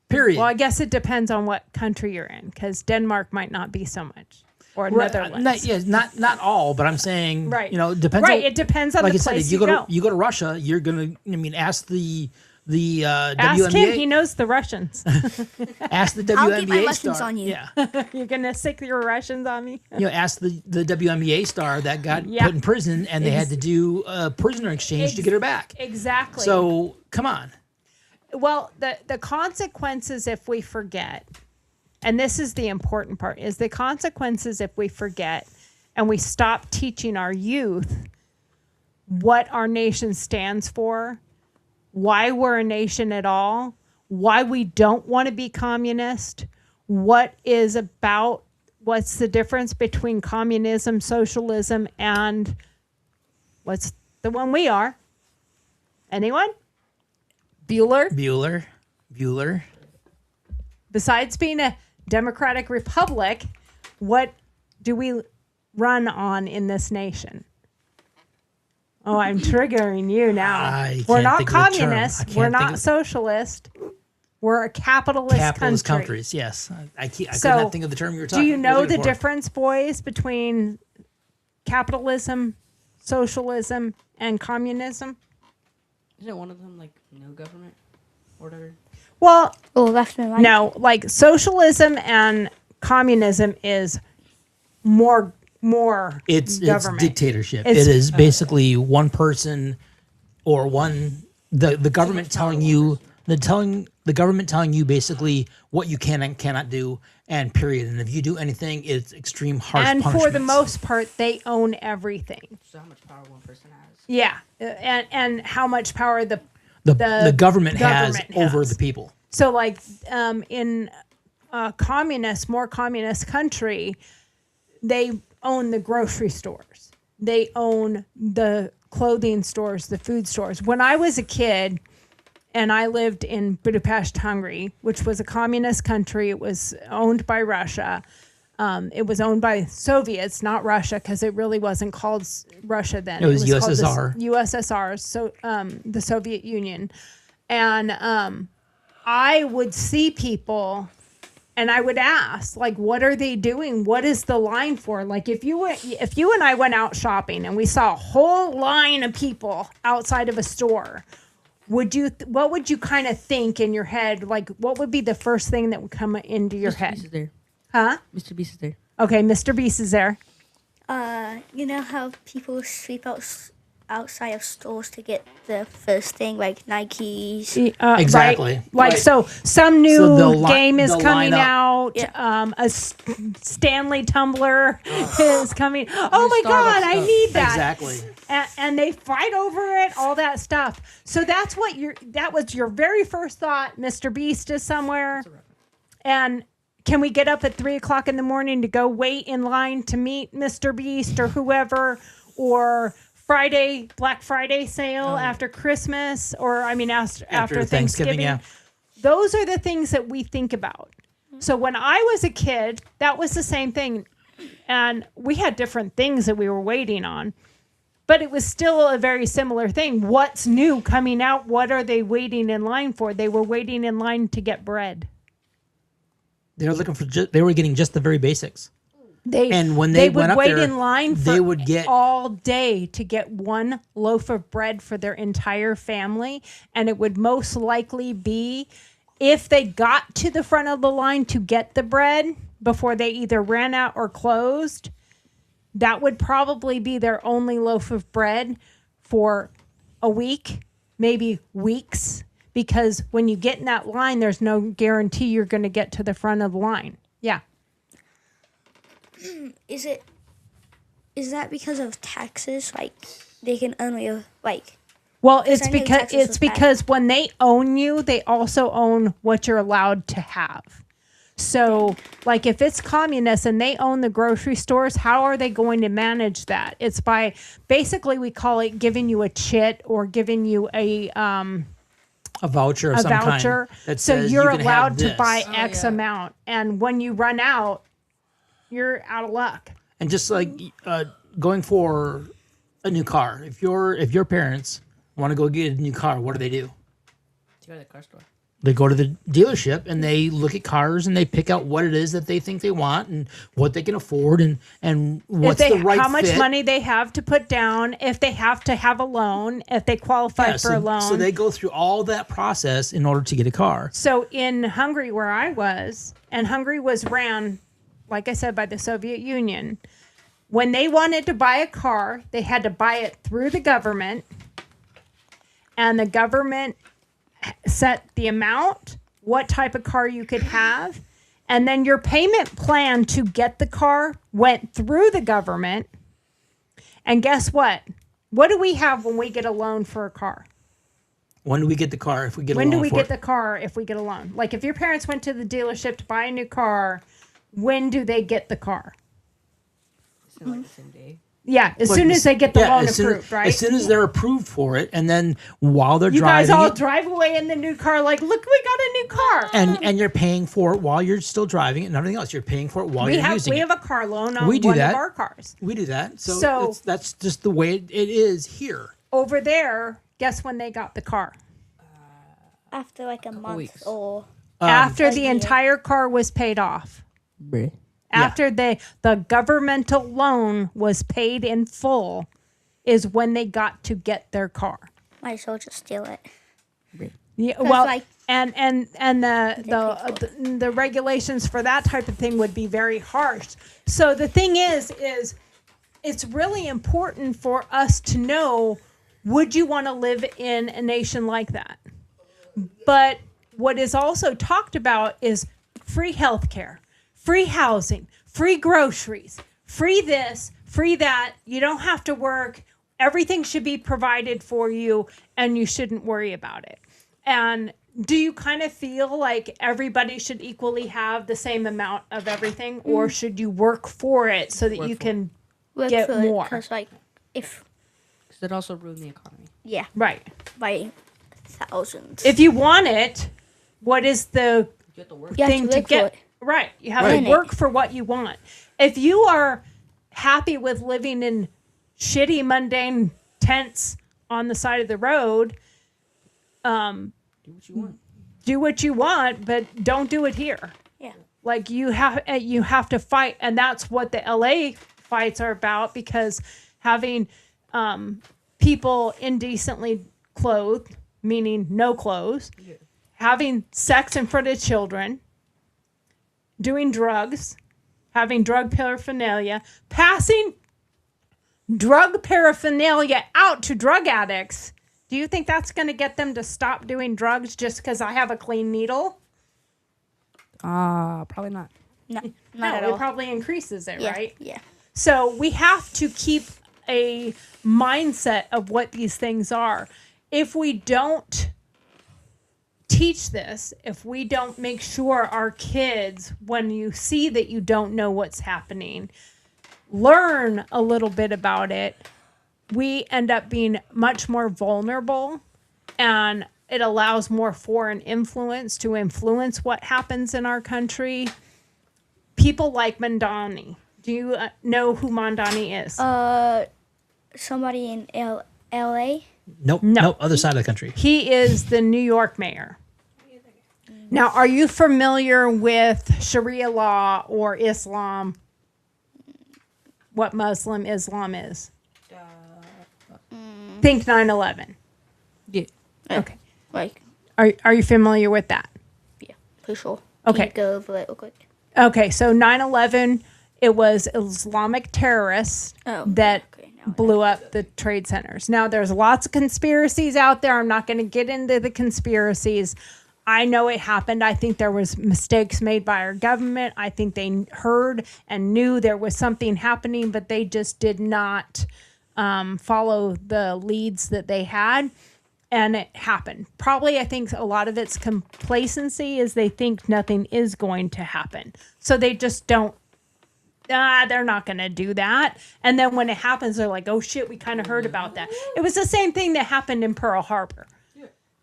Period. Well, I guess it depends on what country you're in, because Denmark might not be so much, or Netherlands. Not all, but I'm saying, right. Depends. Right, it depends on like the I said, place if you go to Russia, you're gonna. Ask the ask WNBA. him. He knows the Russians. Ask the WNBA I'll get my lessons star. on you. Yeah. You're gonna sick your Russians on me. Ask the WNBA star that got put in prison, and they had to do a prisoner exchange to get her back. Exactly. So come on. Well, the consequences if we forget, and this is the important part, is the consequences if we forget and we stop teaching our youth what our nation stands for, why we're a nation at all, why we don't want to be communist, what's the difference between communism, socialism, and what's the one we are. Anyone? Bueller? Bueller. Besides being a democratic republic, what do we run on in this nation? Oh, I'm triggering you now. We're can't not think of the term. I communist. can't We're think not of- socialist. We're a capitalist country. countries. Yes, I could So, not think of the term you were talking. do you know looking the for. difference, boys, between capitalism, socialism, and communism? Isn't one of them like no government or whatever? Well, Or left and right. no, like socialism and communism is more It's government. dictatorship. It's- It is basically one person or the government telling you the government telling you basically what you can and cannot do, and period. And if you do anything, it's extreme harsh and punishments. for the most part, they own everything. So how much power one person has? Yeah, and how much power the government has government over has. the people. So like in a more communist country, they own the grocery stores. They own the clothing stores, the food stores. When I was a kid and I lived in Budapest, Hungary, which was a communist country, it was owned by Russia. It was owned by Soviets, not Russia, because it really wasn't called Russia then. It was called USSR. USSR, so the Soviet Union. And I would see people and I would ask, like, what are they doing? What is the line for? Like, if you and I went out shopping and we saw a whole line of people outside of a store, what would you kind of think in your head? Like, what would be the first thing that would come into your Mr. head? Beast is there. Huh? Mr. Beast is there. Okay, Mr. Beast is there. You know how people sweep outside of stores to get the first thing, like Nikes. Exactly. Right? Like, Right. so some new So they'll game is they'll coming line up. out. Yeah. A Stanley tumbler is coming. Oh my Starbucks God, I stuff. need that. Exactly. And they fight over it, all that stuff. So that was your very first thought. Mr. Beast is somewhere. And can we get up at 3:00 in the morning to go wait in line to meet Mr. Beast or whoever, or Black Friday sale after Christmas, or after Thanksgiving? Yeah. Those are the things that we think about. So when I was a kid, that was the same thing. And we had different things that we were waiting on. But it was still a very similar thing. What's new coming out? What are they waiting in line for? They were waiting in line to get bread. They were looking for. They were getting just the very basics. And when they they went would up wait there, in line they for would get all day to get one loaf of bread for their entire family. And it would most likely be, if they got to the front of the line to get the bread before they either ran out or closed, that would probably be their only loaf of bread for a week, maybe weeks. Because when you get in that line, there's no guarantee you're going to get to the front of the line. Yeah. Is that because of taxes? Like they can only like. Well, it's I knew because Texas was bad. when they own you, they also own what you're allowed to have. So, like if it's communist and they own the grocery stores, how are they going to manage that? It's by basically, we call it giving you a chit or giving you a voucher of some voucher. kind that So says you're you can have allowed to this. buy X amount, and when you run out, you're out of luck. And just like going for a new car, if your parents want to go get a new car, what do? To go to the car store. They go to the dealership and they look at cars and they pick out what it is that they think they want and what they can afford and what's the right how much fit. money they have to put down, if they have to have a loan, if they qualify Yeah, for so, a loan. So they go through all that process in order to get a car. So in Hungary, where I was, and Hungary was ran, like I said, by the Soviet Union, when they wanted to buy a car, they had to buy it through the government, and the government set the amount, what type of car you could have, and then your payment plan to get the car went through the government. And guess what? What do we have when we get a loan for a car? When do we get the car if we get a When loan do we for get it? the car if we get a loan? Like if your parents went to the dealership to buy a new car, when do they get the car? Is it like the same day? Yeah, as But soon as they get the loan as soon approved, right? As soon as they're approved for it, and then while they're you driving guys all it, drive away in the new car like, look, we got a new car. and you're paying for it while you're still driving it and everything else. You're paying for it while you're using we it. have a car loan on We do one that. of our cars. We do that. So, So- that's just the way it is here. Over there, guess when they got the car? After like a month weeks. or After the year. entire car was paid off. After the governmental loan was paid in full is when they got to get their car. might as well just steal it. Yeah, well, like- and the regulations for that type of thing would be very harsh. So the thing is it's really important for us to know, would you want to live in a nation like that? But what is also talked about is free healthcare, free housing, free groceries, free this, free that. You don't have to work. Everything should be provided for you, and you shouldn't worry about it. And do you kind of feel like everybody should equally have the same amount of everything, or should you work for it so that you can Work get for more? because like if Because it also ruined the economy. yeah Right. by thousands. If you want it, what is the You have to work. you have thing to to look for get? it. Right. You have Right. to work for what you want. If you are happy with living in shitty, mundane tents on the side of the road, Do what you want. do what you want, but don't do it here. Yeah. Like you have to fight, and that's what the LA fights are about, because having people indecently clothed, meaning no clothes, having sex in front of children, doing drugs, having drug paraphernalia, passing drug paraphernalia out to drug addicts. Do you think that's going to get them to stop doing drugs just because I have a clean needle? Probably not. No, not No, at it all. probably increases it, Yeah. right? Yeah. So we have to keep a mindset of what these things are. If we don't teach this, if we don't make sure our kids, when you see that you don't know what's happening, learn a little bit about it, we end up being much more vulnerable, and it allows more foreign influence to influence what happens in our country. People like Mamdani. Do you know who Mamdani is? Somebody in L.A. Nope. Other side of the country. He is the New York mayor. Now, are you familiar with Sharia law or Islam? What Muslim Islam is? Think 9/11. Yeah. Okay. Like Are you familiar with that? yeah, for sure. Okay. Can you go over it real quick? Okay, so 9/11, it was Islamic terrorists Oh, that okay, now I blew up the trade centers. Now, there's lots of conspiracies out there. I'm not going to get into the conspiracies. I know it happened. I think there was mistakes made by our government. I think they heard and knew there was something happening, but they just did not follow the leads that they had. And it happened. Probably, I think a lot of it's complacency, is they think nothing is going to happen. So they just don't, they're not going to do that. And then when it happens, they're like, oh shit, we kind of heard about that. It was the same thing that happened in Pearl Harbor.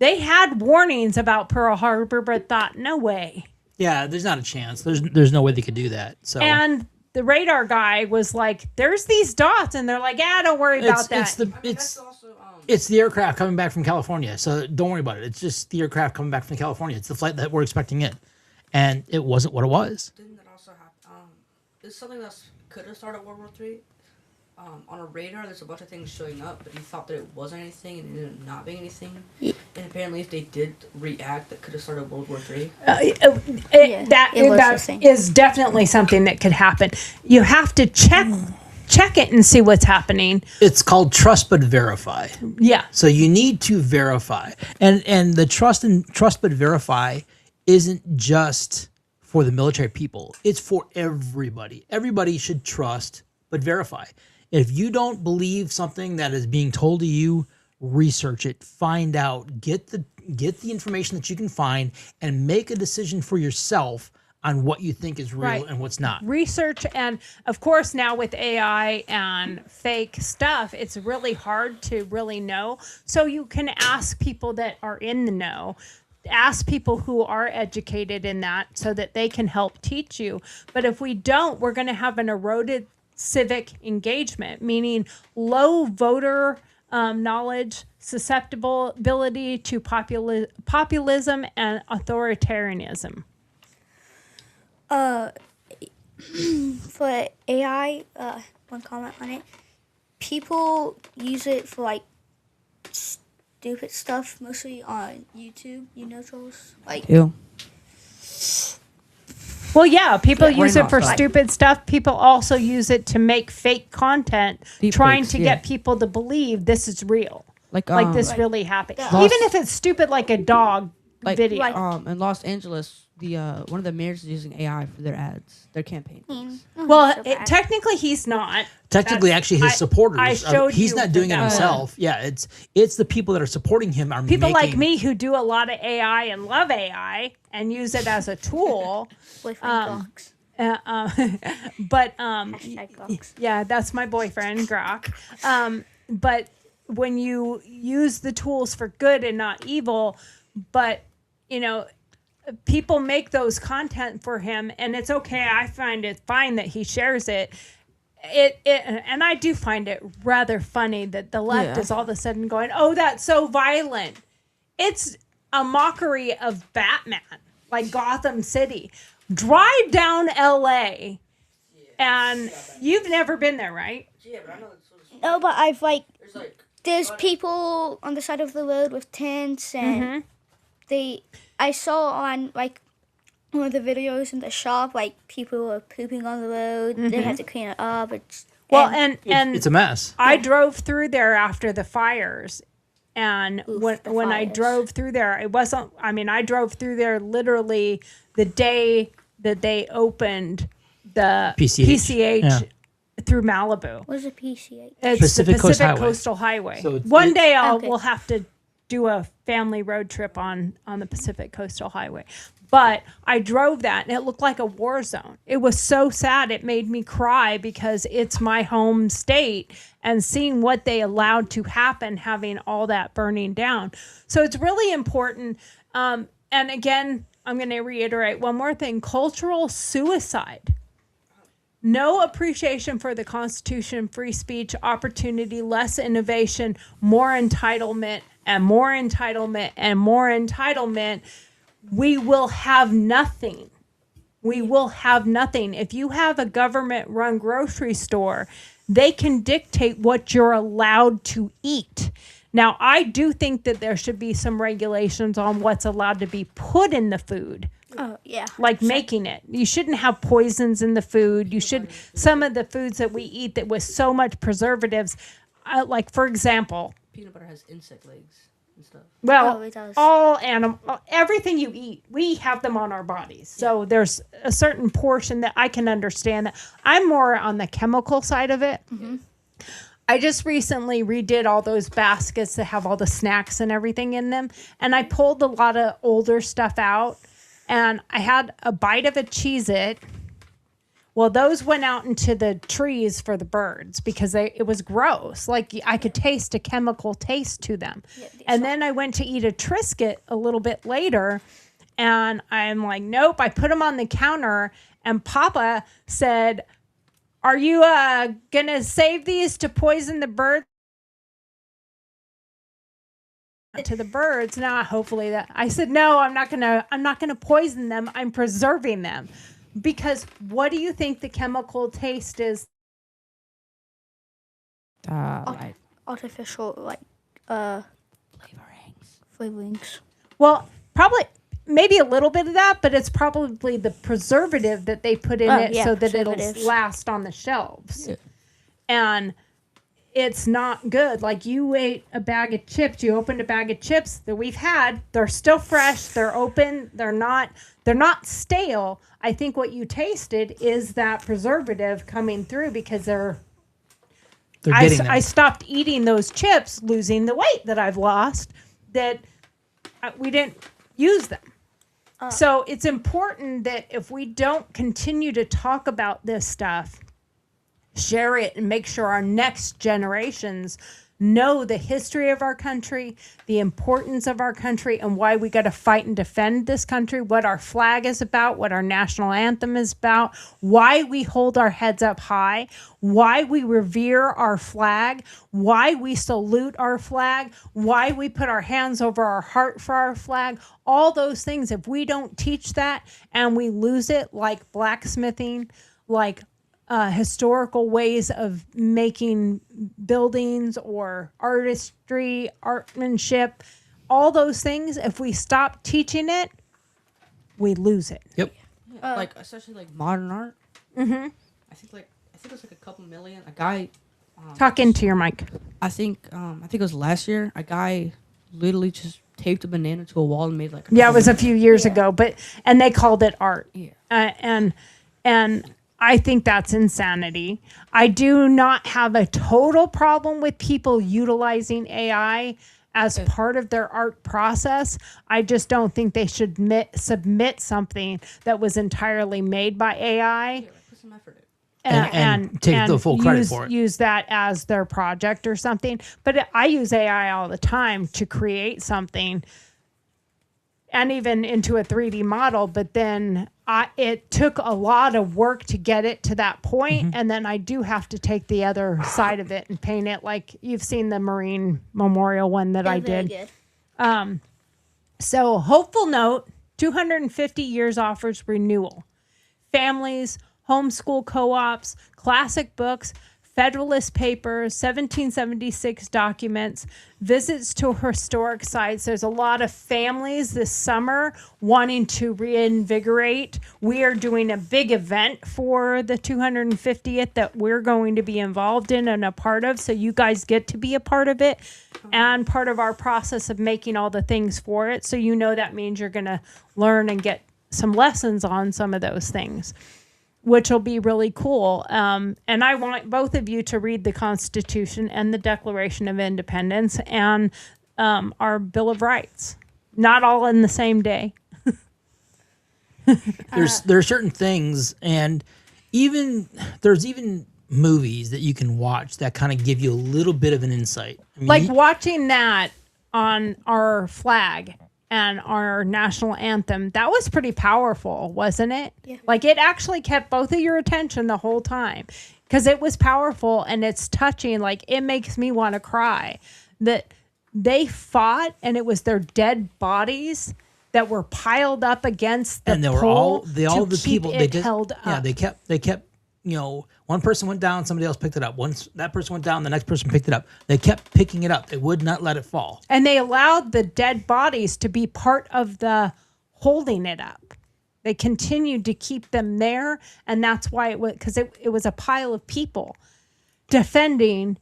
They had warnings about Pearl Harbor, but thought, no way. Yeah, there's not a chance. There's no way they could do that. So And the radar guy was like, there's these dots. And they're like, don't worry about that. It's the aircraft coming back from California. So don't worry about it. It's just the aircraft coming back from California. It's the flight that we're expecting in. And it wasn't what it was. Didn't that also happen? It's something that could have started World War III. On a radar, there's a bunch of things showing up, but you thought that it wasn't anything and it ended up not being anything. Yeah. And apparently, if they did react, that could have started World War III. Yeah, it was That the same. is definitely something that could happen. You have to check it and see what's happening. It's called trust but verify. Yeah. So you need to verify. And the trust but verify isn't just for the military people. It's for everybody. Everybody should trust but verify. If you don't believe something that is being told to you, research it, find out, get the information that you can find, and make a decision for yourself on what you think is real Right. and what's not. Research, and of course now with AI and fake stuff, it's really hard to really know. So you can ask people that are in the know, ask people who are educated in that so that they can help teach you. But if we don't, we're going to have an eroded civic engagement, meaning low voter knowledge, susceptibility to populism and authoritarianism. For AI, one comment on it. People use it for like stupid stuff, mostly on YouTube. You know, trolls. Like, Ew. Well, yeah, people use it for Brainwash. stupid stuff. People also use it to make fake content, Deep trying fakes, to yeah. get people to believe this is real. Like This really happened. Yeah. Even if it's stupid, like a dog like video. in Los Angeles, the one of the mayors is using AI for their ads, their campaign. Well, so bad. technically he's not. Technically, That's- actually, his I supporters. showed He's you not doing it that. himself. Yeah, it's the people that are supporting him are People like making- me who do a lot of AI and love AI and use it as a tool. boyfriend Gox. But Hashtag Gox. yeah, that's my boyfriend, Grok. But when you use the tools for good and not evil, but people make those content for him, and it's okay. I find it fine that he shares it. And I do find it rather funny that the left Yeah. is all of a sudden going, "Oh, that's so violent." It's a mockery of Batman, like Gotham City. Drive down LA, and you've never been there, right? Yeah, but I know No, but I've like. there's like There's people on the side of the road with tents, and I saw on like one of the videos in the shop, like people were pooping on the road. They had to clean it up. Well, and and It's a mess. I drove through there after the fires. And the when I fires. drove through there, it wasn't, I drove through there literally the day that they opened the PCH. Yeah. through Malibu. what is a PCH? It's Pacific the Coast Pacific Highway. Coastal Highway. So it's- One day Okay. we'll have to do a family road trip on the Pacific Coastal Highway. But I drove that and it looked like a war zone. It was so sad. It made me cry because it's my home state, and seeing what they allowed to happen, having all that burning down. So it's really important. And again, I'm going to reiterate one more thing: cultural suicide. No appreciation for the Constitution, free speech, opportunity, less innovation, more entitlement, and more entitlement, and more entitlement. We will have nothing. We will have nothing. If you have a government-run grocery store, they can dictate what you're allowed to eat. Now, I do think that there should be some regulations on what's allowed to be put in the food. Oh yeah. Like making it. You shouldn't have poisons in the food. You should, some of the foods that we eat that with so much preservatives, like for example, peanut butter has insect legs and stuff. well, Oh, it does. all animal, everything you eat, we have them on our bodies. So there's a certain portion that I can understand that. I'm more on the chemical side of it. I just recently redid all those baskets that have all the snacks and everything in them. And I pulled a lot of older stuff out. And I had a bite of a Cheez-It. Well, those went out into the trees for the birds because it was gross. Like I could taste a chemical taste to them. And then I went to eat a Triscuit a little bit later. And I'm like, nope. I put them on the counter. And Papa said, "Are you going to save these to poison the birds?" To the birds. Now, hopefully that I said, no, I'm not gonna poison them. I'm preserving them. Because what do you think the chemical taste is? Like Artificial like flavorings. Well, probably maybe a little bit of that, but it's probably the preservative that they put in it yeah, so that it'll preservatives. last on the shelves. Yeah. And it's not good. Like you ate a bag of chips, you opened a bag of chips that we've had, they're still fresh, they're open, they're not stale. I think what you tasted is that preservative coming through because They're getting there. I stopped eating those chips, losing the weight that I've lost, that we didn't use them. So it's important that if we don't continue to talk about this stuff, share it and make sure our next generations know the history of our country, the importance of our country, and why we got to fight and defend this country, what our flag is about, what our national anthem is about, why we hold our heads up high, why we revere our flag, why we salute our flag, why we put our hands over our heart for our flag, all those things. If we don't teach that and we lose it, like blacksmithing, like historical ways of making buildings or artistry, artmanship, all those things, if we stop teaching it, we lose it. Yep. Yeah, like especially like modern art. Mm-hmm. I think it was like a couple million. A guy. Talk into your mic. I think it was last year. A guy literally just taped a banana to a wall and made like. Yeah, it was a few years ago, and they called it art. Yeah. And I think that's insanity. I do not have a total problem with people utilizing AI as part of their art process. I just don't think they should submit something that was entirely made by AI. Yeah, put some effort in. And take the full credit for it. Use that as their project or something. But I use AI all the time to create something and even into a 3D model. But then it took a lot of work to get it to that point. Mm-hmm. And then I do have to take the other side of it and paint it. Like you've seen the Marine Memorial one that I Very did. good. So hopeful note, 250 years offers renewal. Families, homeschool co-ops, classic books, Federalist Papers, 1776 documents, visits to historic sites. There's a lot of families this summer wanting to reinvigorate. We are doing a big event for the 250th that we're going to be involved in and a part of. So you guys get to be a part of it and part of our process of making all the things for it. So you know that means you're going to learn and get some lessons on some of those things, which will be really cool. And I want both of you to read the Constitution and the Declaration of Independence and our Bill of Rights. Not all in the same day. There are certain things, and there's even movies that you can watch that kind of give you a little bit of an insight. I mean, Like watching that on our flag and our national anthem, that was pretty powerful, wasn't it? Yeah. Like it actually kept both of your attention the whole time because it was powerful and it's touching. Like it makes me want to cry that they fought and it was their dead bodies that were piled up against the and they were pole all to the keep people it held up. Yeah, they kept one person went down, somebody else picked it up. Once that person went down, the next person picked it up. They kept picking it up. They would not let it fall. And they allowed the dead bodies to be part of the holding it up. They continued to keep them there. And that's why it was, because it was a pile of people defending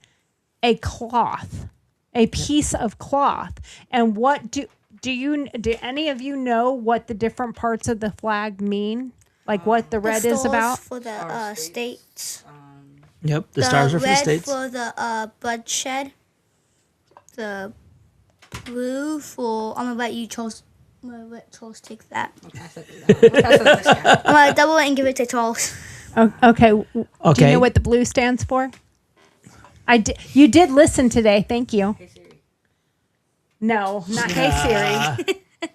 a cloth, a piece of cloth. And what do any of you know what the different parts of the flag mean? Like what the red is about? For the states. Yep, the stars are for the states. The red for the bloodshed. The blue for... I'm going to let you, Charles. I'm going to let Charles take that. I'm going to double it and give it to Charles. Okay. Do you Okay. know what the blue stands for? You did listen today. Thank you. Hey Siri. No, not Hey Siri.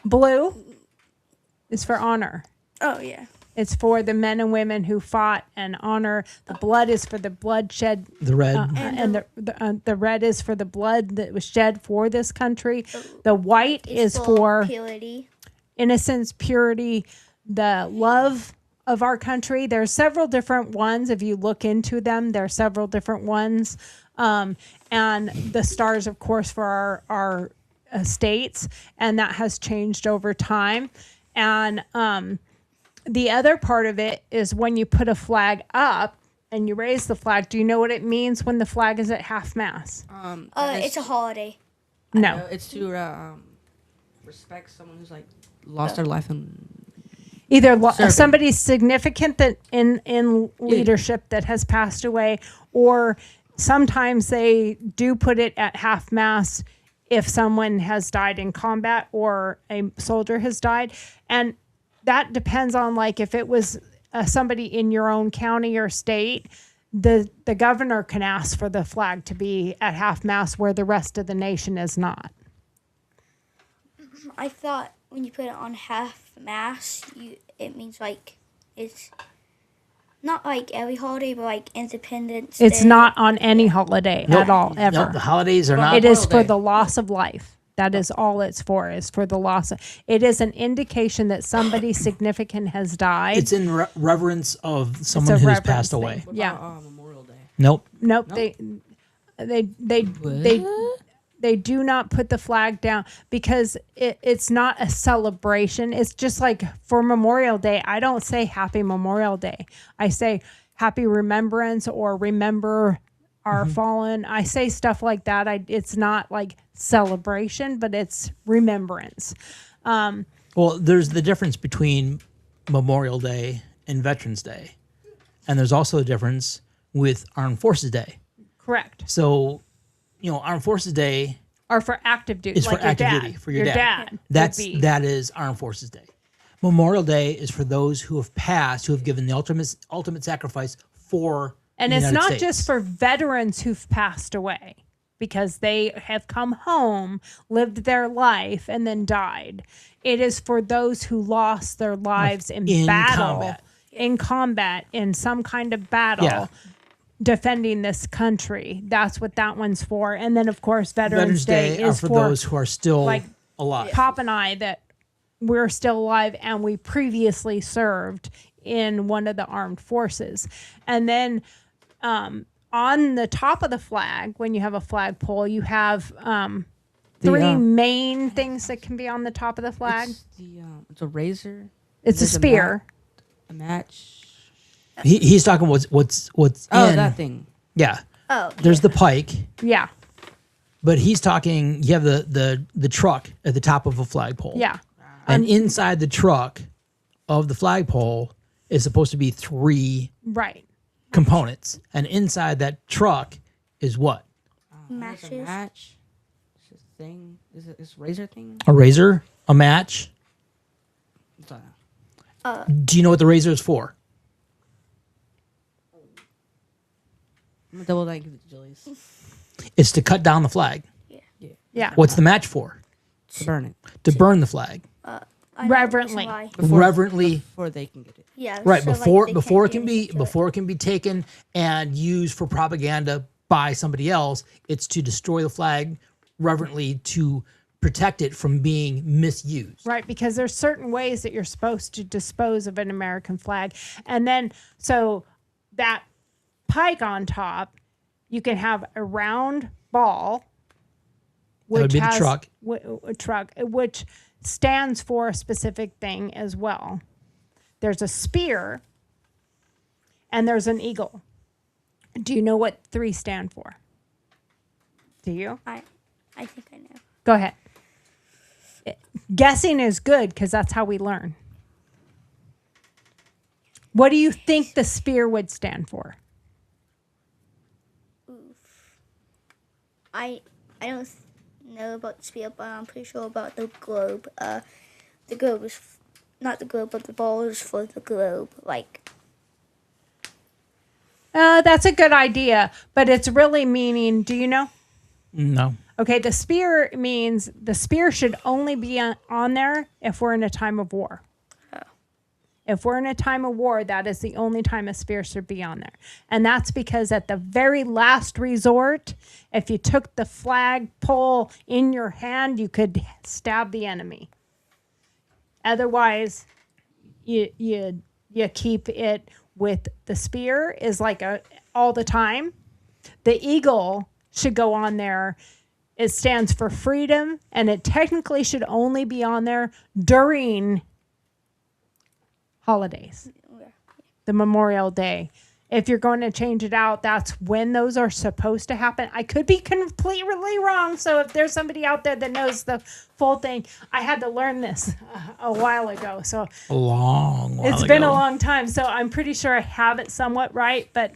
Blue is for honor. Oh, yeah. It's for the men and women who fought and honor. The blood is for the bloodshed. The red. And the red is for the blood that was shed for this country. The white is for purity. innocence, purity, the love of our country. There's several different ones. If you look into them, there are several different ones. And the stars, of course, for our states, and that has changed over time. And the other part of it is when you put a flag up and you raise the flag. Do you know what it means when the flag is at half mast? It's a holiday. No. It's to respect someone who's like lost their life and Either serving. somebody significant that in leadership that has passed away, or sometimes they do put it at half mast if someone has died in combat or a soldier has died. And that depends on, like, if it was somebody in your own county or state, the governor can ask for the flag to be at half mast where the rest of the nation is not. I thought when you put it on half mast, it means like it's not like every holiday, but like Independence It's Day. not on any holiday at all, ever. No, the holidays are not. It is for Memorial Day. the loss of life. That is all it's for, is for the loss of. It is an indication that somebody significant has died. It's in reverence of It's someone a who's reverence passed thing. away. What Yeah. about Memorial Day? Nope. Nope. They do not put the flag down because it's not a celebration. It's just like for Memorial Day, I don't say Happy Memorial Day. I say Happy Remembrance or Remember Our Fallen. I say stuff like that. It's not like celebration, but it's remembrance. Well, there's the difference between Memorial Day and Veterans Day. And there's also a difference with Armed Forces Day. Correct. So, Armed Forces Day Or for active duty. is like for active your dad. duty, for your dad. would That be- is Armed Forces Day. Memorial Day is for those who have passed, who have given the ultimate sacrifice for And the it's United not States. just for veterans who've passed away because they have come home, lived their life, and then died. It is for those who lost their lives in battle, in some kind of battle, Yeah. defending this country. That's what that one's for. And then, of course, Veterans Day are is for those who are still like, alive. Pop and I, that we're still alive and we previously served in one of the armed forces. And then on the top of the flag, when you have a flagpole, you have three main things that can be on the top of the flag. It's a razor. It's a There's spear. A match. He's talking what's Oh, in that thing. Yeah. Oh, There's the pike, Yeah. but he's talking. You have the truck at the top of a flagpole. Yeah. And inside the truck of the flagpole is supposed to be 3 Right. components, and inside that truck is what? There's a matches. match. It's a thing. Is it this razor thing? A razor, a match. It's a- Do you know what the razor is for? I'm gonna double that and give it to Julie's. It's to cut down the flag. Yeah. What's the match for? To burn it To burn the flag. I know Reverently. why. Reverently. before they can get it. Yeah. Right, so, like, before they before it can't can do be anything to it. before it can be taken and used for propaganda by somebody else, it's to destroy the flag reverently, to protect it from being misused. Right, because there's certain ways that you're supposed to dispose of an American flag. And then, so that pike on top, you can have a round ball, That would which be the has truck. a truck, which stands for a specific thing as well. There's a spear, and there's an eagle. Do you know what 3 stand for? Do you? I think I know. Go ahead. Guessing is good because that's how we learn. What do you think the spear would stand for? I don't know about the spear, but I'm pretty sure about the globe. The globe is not the globe, but the ball is for the globe. Like, That's a good idea, but it's really meaning, do you know? No. Okay, the spear means the spear should only be on there if we're in a time of war. If we're in a time of war, that is the only time a spear should be on there. And that's because at the very last resort, if you took the flagpole in your hand, you could stab the enemy. Otherwise, you keep it with the spear is like all the time. The eagle should go on there. It stands for freedom, and it technically should only be on there during holidays, the Memorial Day. If you're going to change it out, that's when those are supposed to happen. I could be completely wrong. So if there's somebody out there that knows the full thing, I had to learn this a while ago. So A long while it's been a ago. long time. So I'm pretty sure I have it somewhat right. But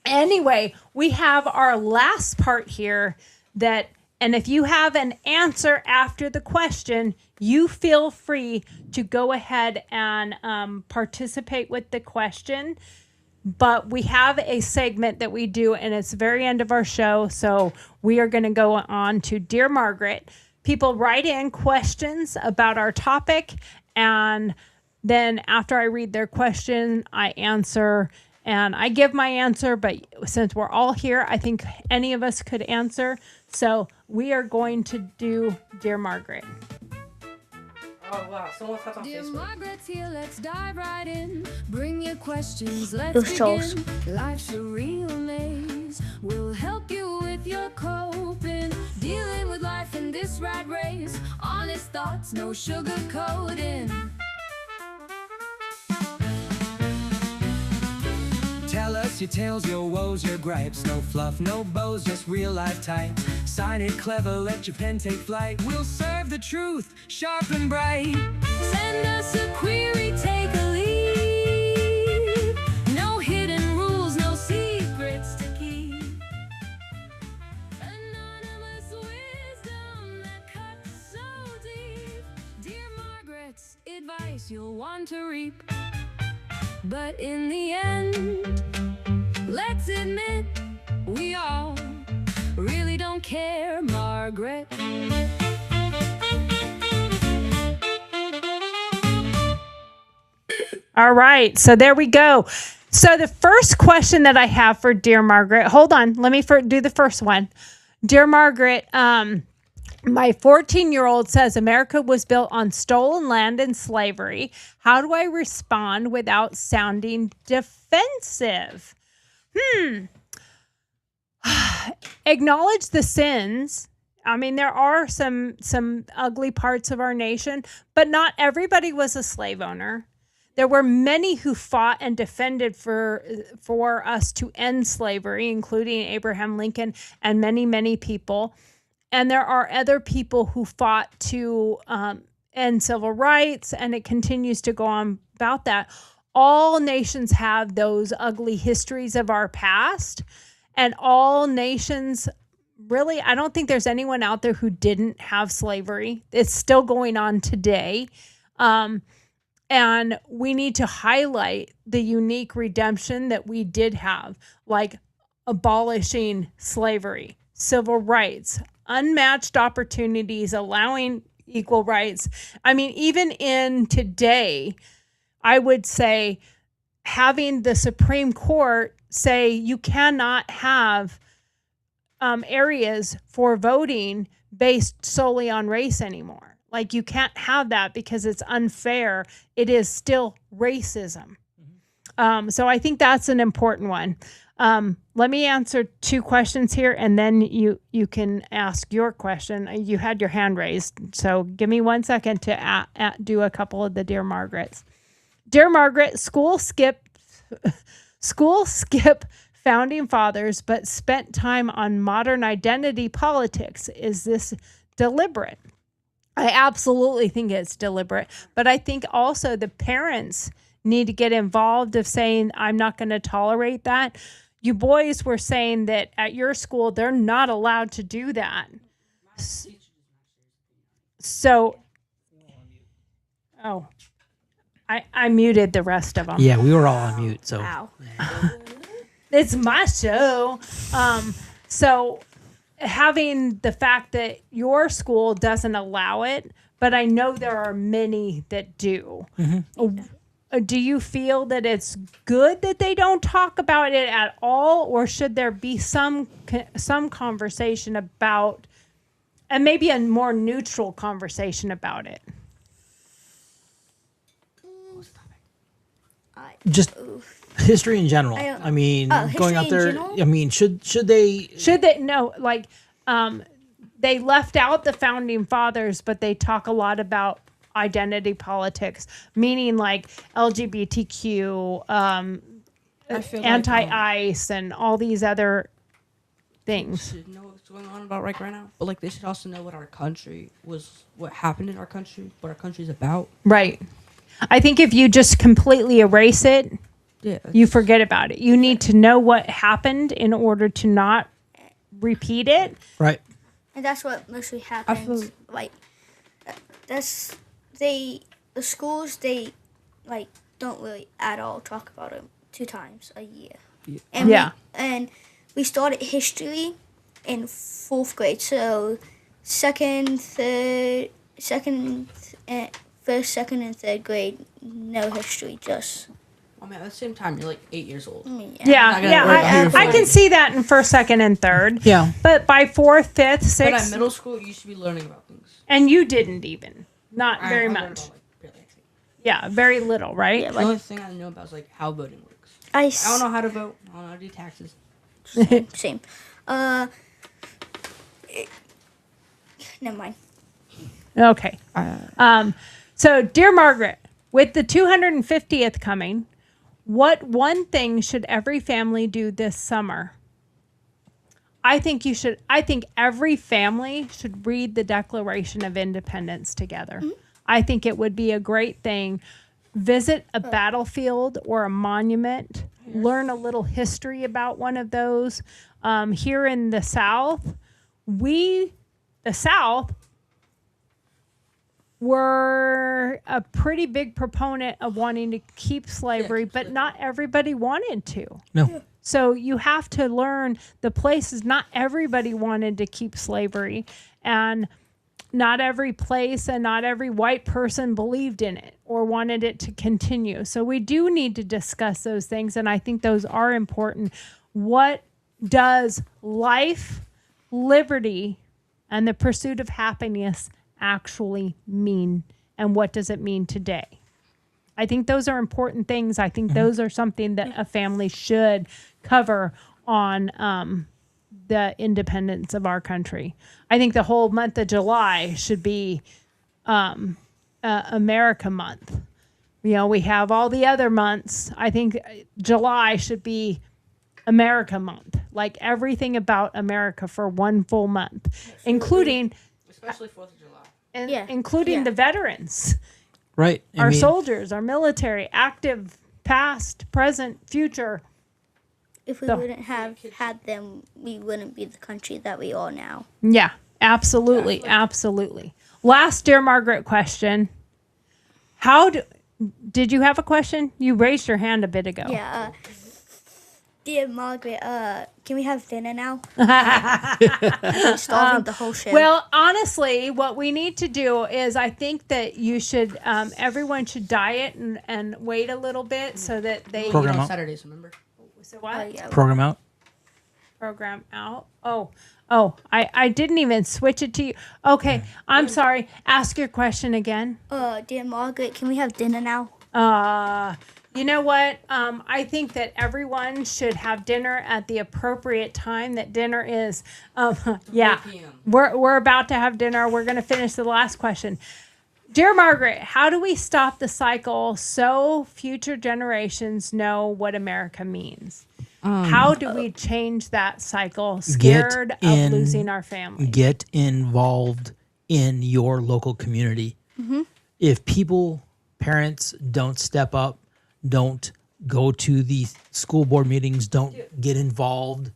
anyway, we have our last part here that And if you have an answer after the question, you feel free to go ahead and participate with the question. But we have a segment that we do, and it's the very end of our show. So we are going to go on to Dear Margaret. People write in questions about our topic, and then after I read their question, I answer, and I give my answer. But since we're all here, I think any of us could answer. So we are going to do Dear Margaret. Oh wow, someone thought on Dear Facebook. Margaret's here, let's dive right in. Bring your questions, let's Those trolls. begin. Life's a real maze. We'll help you with your coping. Dealing with life in this rat race. Honest thoughts, no sugarcoating. Tell us your tales, your woes, your gripes. No fluff, no bows, just real life type. Sign it clever, let your pen take flight. We'll serve the truth, sharp and bright. Send us a query, take a lead. No hidden rules, no secrets to keep. Anonymous wisdom that cuts so deep. Dear Margaret's advice you'll want to reap. But in the end, let's admit, we all really don't care, Margaret. All right, so there we go. So the first question that I have for Dear Margaret, hold on, let me do the first one. Dear Margaret, my 14-year-old says America was built on stolen land and slavery. How do I respond without sounding defensive? Acknowledge the sins. I mean, there are some ugly parts of our nation, but not everybody was a slave owner. There were many who fought and defended for us to end slavery, including Abraham Lincoln and many, many people. And there are other people who fought to end civil rights, and it continues to go on about that. All nations have those ugly histories of our past, and all nations, really, I don't think there's anyone out there who didn't have slavery. It's still going on today. And we need to highlight the unique redemption that we did have, like abolishing slavery, civil rights, unmatched opportunities, allowing equal rights. I mean, even in today, I would say having the Supreme Court say you cannot have areas for voting based solely on race anymore. Like, you can't have that because it's unfair. It is still racism. So I think that's an important one. Let me answer two questions here, and then you can ask your question. You had your hand raised, so give me 1 second to do a couple of the Dear Margarets. Dear Margaret, school skip founding fathers, but spent time on modern identity politics. Is this deliberate? I absolutely think it's deliberate, but I think also the parents need to get involved of saying, I'm not going to tolerate that. You boys were saying that at your school, they're not allowed to do that. So, I muted the rest of them. Yeah, we were all on mute. So Wow. It's my show. So having the fact that your school doesn't allow it, but I know there are many that do. Do you feel that it's good that they don't talk about it at all, or should there be some conversation about, and maybe a more neutral conversation about it? just history in general. I mean, going history out in there. general? I mean, should they? No, like they left out the founding fathers, but they talk a lot about identity politics, meaning like LGBTQ, anti-ICE, and all these other things. Should know what's going on about right now, but like they should also know what our country was, what happened in our country, what our country's about. Right. I think if you just completely erase it, Yeah, you forget about it. You need to know what happened in order to not repeat it. Right. And that's what mostly happens. Absolutely. Like, that's the schools, they like don't really at all talk about it 2 times a year. And Yeah. we started history in 4th grade. So second, first, second, and 3rd grade, no history. Just I mean, at the same time, you're like 8 years old. Yeah, Not gonna yeah. worry about I it. can see that in 1st, 2nd, and 3rd. Yeah. But by 4th, 5th, But at 6th, middle school, you should be learning about things. and you didn't even. Not very I learned much. about, like, barely anything. Yeah, very little, right? Yeah, The only thing I know about is like how voting works. I I don't know how to vote. I don't know how to do taxes. Same. Never mind. Okay. So, dear Margaret, with the 250th coming, what one thing should every family do this summer? I think every family should read the Declaration of Independence together. I think it would be a great thing. Visit a battlefield or a monument, learn a little history about one of those. Here in the South, the South, were a pretty big proponent of wanting to keep slavery, but not everybody wanted to. No. So you have to learn the places. Not everybody wanted to keep slavery, and not every place and not every white person believed in it or wanted it to continue. So we do need to discuss those things, and I think those are important. What does life, liberty, and the pursuit of happiness actually mean, and what does it mean today? I think those are important things. I think those are something that a family should cover on the independence of our country. I think the whole month of July should be America Month. You know, we have all the other months. I think July should be America Month, like everything about America for one full month, including Especially 4th of July. including the veterans, Right. our soldiers, our military, active, past, present, future. If we wouldn't have had them, we wouldn't be the country that we are now. Yeah, absolutely, absolutely. Last, dear Margaret, question: did you have a question? You raised your hand a bit ago. Yeah. Dear Margaret, can we have dinner now? Starving the whole show. Well, honestly, what we need to do is, I think that you should, everyone should diet and wait a little bit so that they. Program On out. Saturdays, remember? So what? yeah. Program out. Program out. Oh, I didn't even switch it to you. Okay, I'm sorry. Ask your question again. Dear Margaret, can we have dinner now? You know what? I think that everyone should have dinner at the appropriate time that dinner is. Yeah, 3 p.m. we're about to have dinner. We're going to finish the last question. Dear Margaret, how do we stop the cycle so future generations know what America means? How do we change that cycle, scared of losing our family? Get involved in your local community. If parents don't step up, don't go to the school board meetings, don't get involved,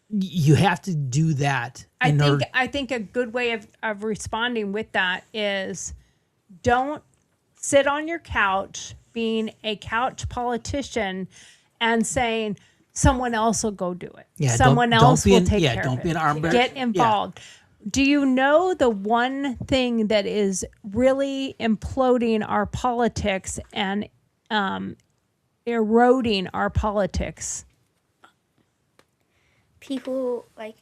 you have to do that. I think a good way of responding with that is, don't sit on your couch being a couch politician and saying someone else will go do it. Yeah, Someone don't else be will an- take yeah, care don't of be it. an arm bearer. Get Yeah. involved. Do you know the one thing that is really imploding our politics and eroding our politics? People like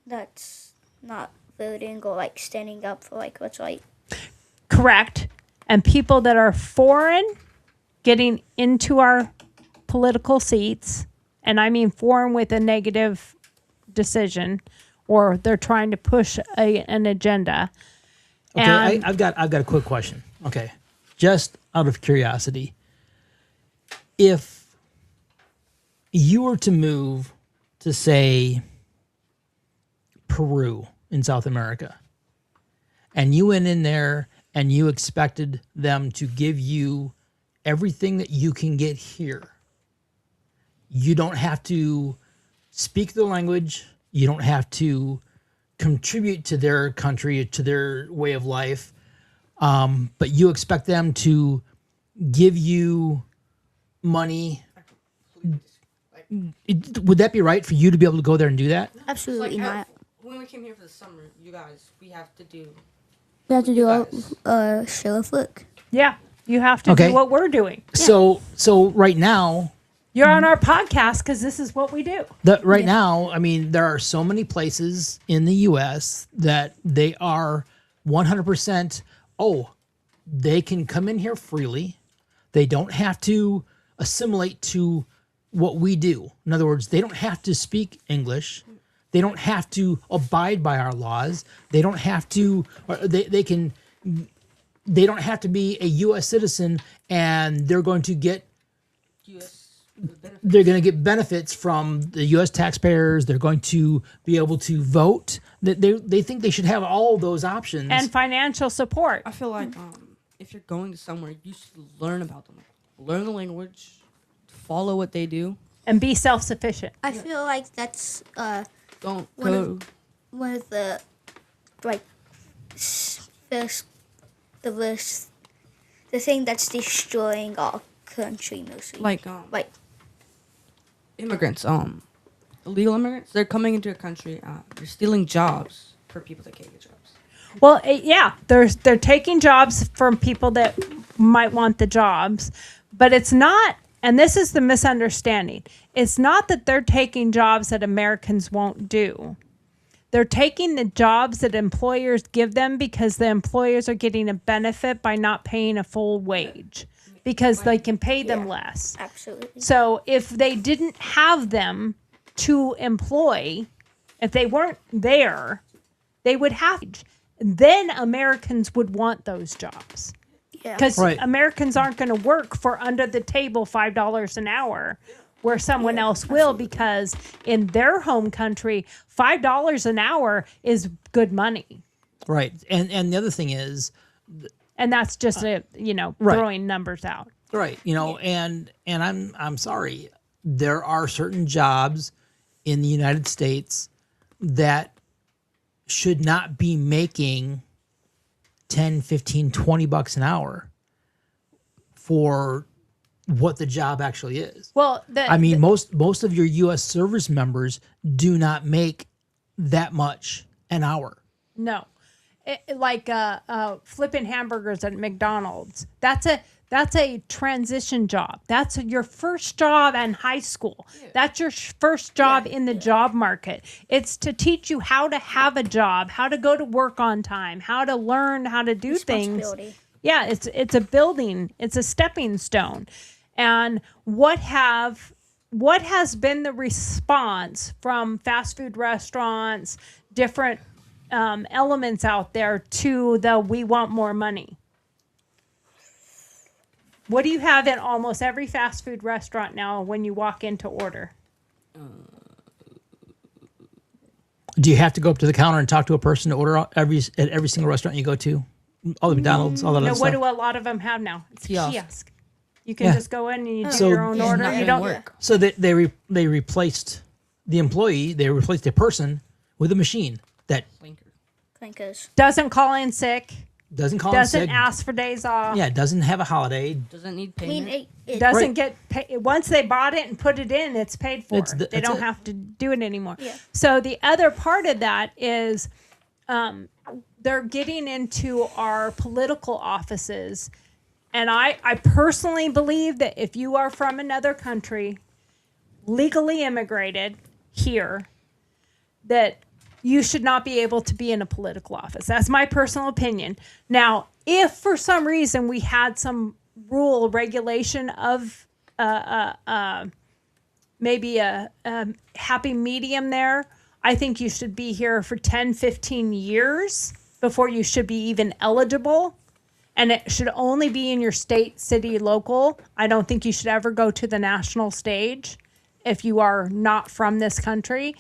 that's not voting or like standing up for like what's right. Correct. And people that are foreign getting into our political seats, and I mean foreign with a negative decision, or they're trying to push an agenda. Okay, And I've got a quick question. Okay, just out of curiosity, if you were to move to, say, Peru in South America, and you went in there and you expected them to give you everything that you can get here, you don't have to speak the language, you don't have to contribute to their country, to their way of life, but you expect them to give you money. Would that be right for you to be able to go there and do that? Absolutely not. When we came here for the summer, you guys, we have to do. We have to do guys. a show of work. Yeah, you have to Okay. do what we're doing. So right now, You're on our podcast because this is what we do. now, I mean, there are so many places in the U.S. that they are 100%. Oh, they can come in here freely. They don't have to assimilate to what we do. In other words, they don't have to speak English. They don't have to abide by our laws. They don't have to. Or they can. They don't have to be a U.S. citizen, and they're going to get. They're going to get benefits from the U.S. taxpayers. They're going to be able to vote. They think they should have all those options. And financial support. I feel like if you're going to somewhere, you should learn about them, learn the language, follow what they do. And be self-sufficient. I feel like that's Don't One go. of- one of the like first the thing that's destroying our country mostly. Like immigrants, illegal immigrants. They're coming into a country. They're stealing jobs for people that can't get jobs. Well, yeah, they're taking jobs from people that might want the jobs, but it's not. And this is the misunderstanding. It's not that they're taking jobs that Americans won't do. They're taking the jobs that employers give them because the employers are getting a benefit by not paying a full wage because they can pay them less. Absolutely. So if they didn't have them to employ, if they weren't there, they would have. Then Americans would want those jobs. Yeah. Because Right. Americans aren't going to work for under the table $5 an hour where someone else will, because in their home country, $5 an hour is good money. right. And the other thing is, And that's just Right. throwing numbers out. right, and I'm sorry, there are certain jobs in the United States that should not be making 10, 15, 20 bucks an hour for what the job actually is. Well, I mean, most of your U.S. service members do not make that much an hour. no, like flipping hamburgers at McDonald's. That's a transition job. That's your first job in high school. That's your first job in the job market. It's to teach you how to have a job, how to go to work on time, how to learn how to do things. Responsibility. Yeah, it's a building. It's a stepping stone. And what has been the response from fast food restaurants, different elements out there to the we want more money? What do you have in almost every fast food restaurant now when you walk in to order? Do you have to go up to the counter and talk to a person to order at every single restaurant you go to? All the McDonald's, all that No, other what stuff. do a lot of them have now? It's Kiosk. kiosk. You can Yeah. just go in and you do So- your own It's order. not You gonna don't work. So they replaced the employee. They replaced a person with a machine that Clankers. doesn't call in sick, doesn't call in doesn't sick. ask for days off. Yeah, doesn't have a holiday. Doesn't need I mean, payment. Doesn't Right. get paid. Once they bought it and put it in, it's paid for. It's They that's don't it. have to do it anymore. Yeah. So the other part of that is they're getting into our political offices. And I personally believe that if you are from another country, legally immigrated here, that you should not be able to be in a political office. That's my personal opinion. Now, if for some reason we had some rule regulation of maybe a happy medium there, I think you should be here for 10, 15 years before you should be even eligible. And it should only be in your state, city, local. I don't think you should ever go to the national stage if you are not from this country.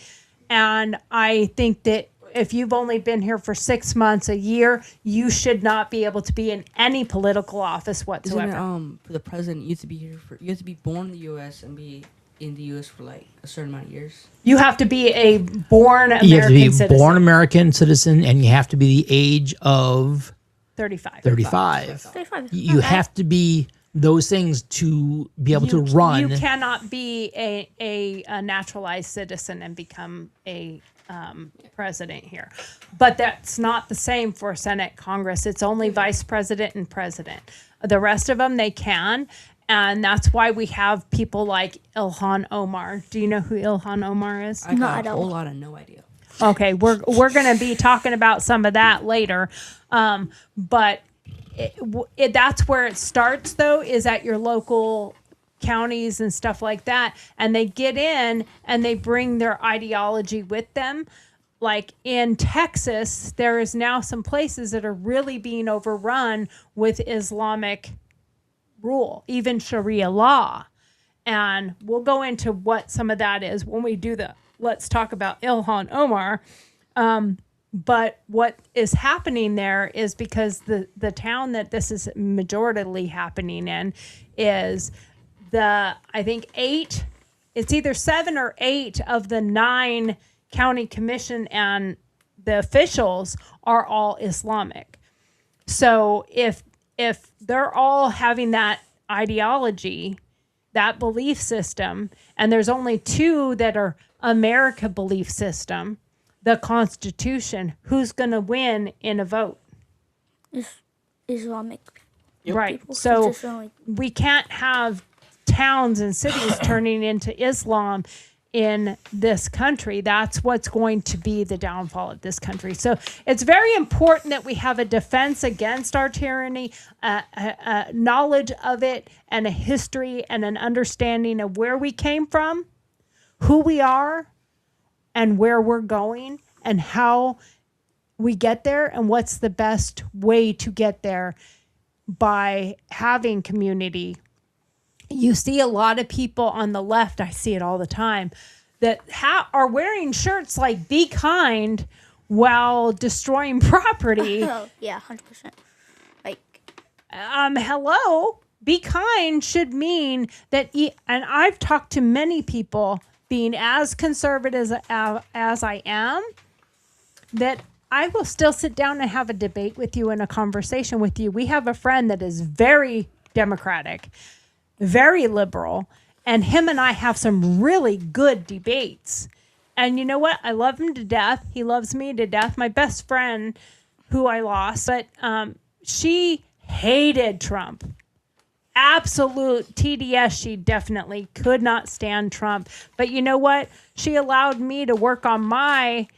And I think that if you've only been here for 6 months, a year, you should not be able to be in any political office Isn't whatsoever. it, for the president, you have to be here you have to be born in the U.S. and be in the U.S. for like a certain amount of years? You have to be a born American You have to be citizen. born American citizen, and you have to be the age of 35. 35. 35. You have to be those things to be able to run. You cannot be a naturalized citizen and become a president here. But that's not the same for Senate, Congress. It's only vice president and president. The rest of them, they can. And that's why we have people like Ilhan Omar. Do you know who Ilhan Omar is? I No, I got a don't. whole lot of no idea. Okay, we're going to be talking about some of that later. But that's where it starts, though, is at your local counties and stuff like that. And they get in and they bring their ideology with them. Like in Texas, there is now some places that are really being overrun with Islamic rule, even Sharia law. And we'll go into what some of that is when we do the Let's Talk About Ilhan Omar. But what is happening there is because the town that this is majoritarily happening in is I think it's either 7 or 8 of the 9 county commission and the officials are all Islamic. So if they're all having that ideology, that belief system, and there's only 2 that are America belief system, the Constitution, who's going to win in a vote? Islamic. Right. People. So It's just only- we can't have towns and cities turning into Islam in this country. That's what's going to be the downfall of this country. So it's very important that we have a defense against our tyranny, a knowledge of it, and a history and an understanding of where we came from, who we are, and where we're going, and how we get there, and what's the best way to get there by having community. You see a lot of people on the left, I see it all the time, that are wearing shirts like "Be kind" while destroying property. Oh, yeah, 100%. Like, Hello, be kind should mean that, and I've talked to many people being as conservative as I am, that I will still sit down and have a debate with you and a conversation with you. We have a friend that is very Democratic, very liberal, and him and I have some really good debates. And you know what? I love him to death. He loves me to death. My best friend, who I lost, but she hated Trump. Absolute TDS. She definitely could not stand Trump. But you know what? She allowed me to work on my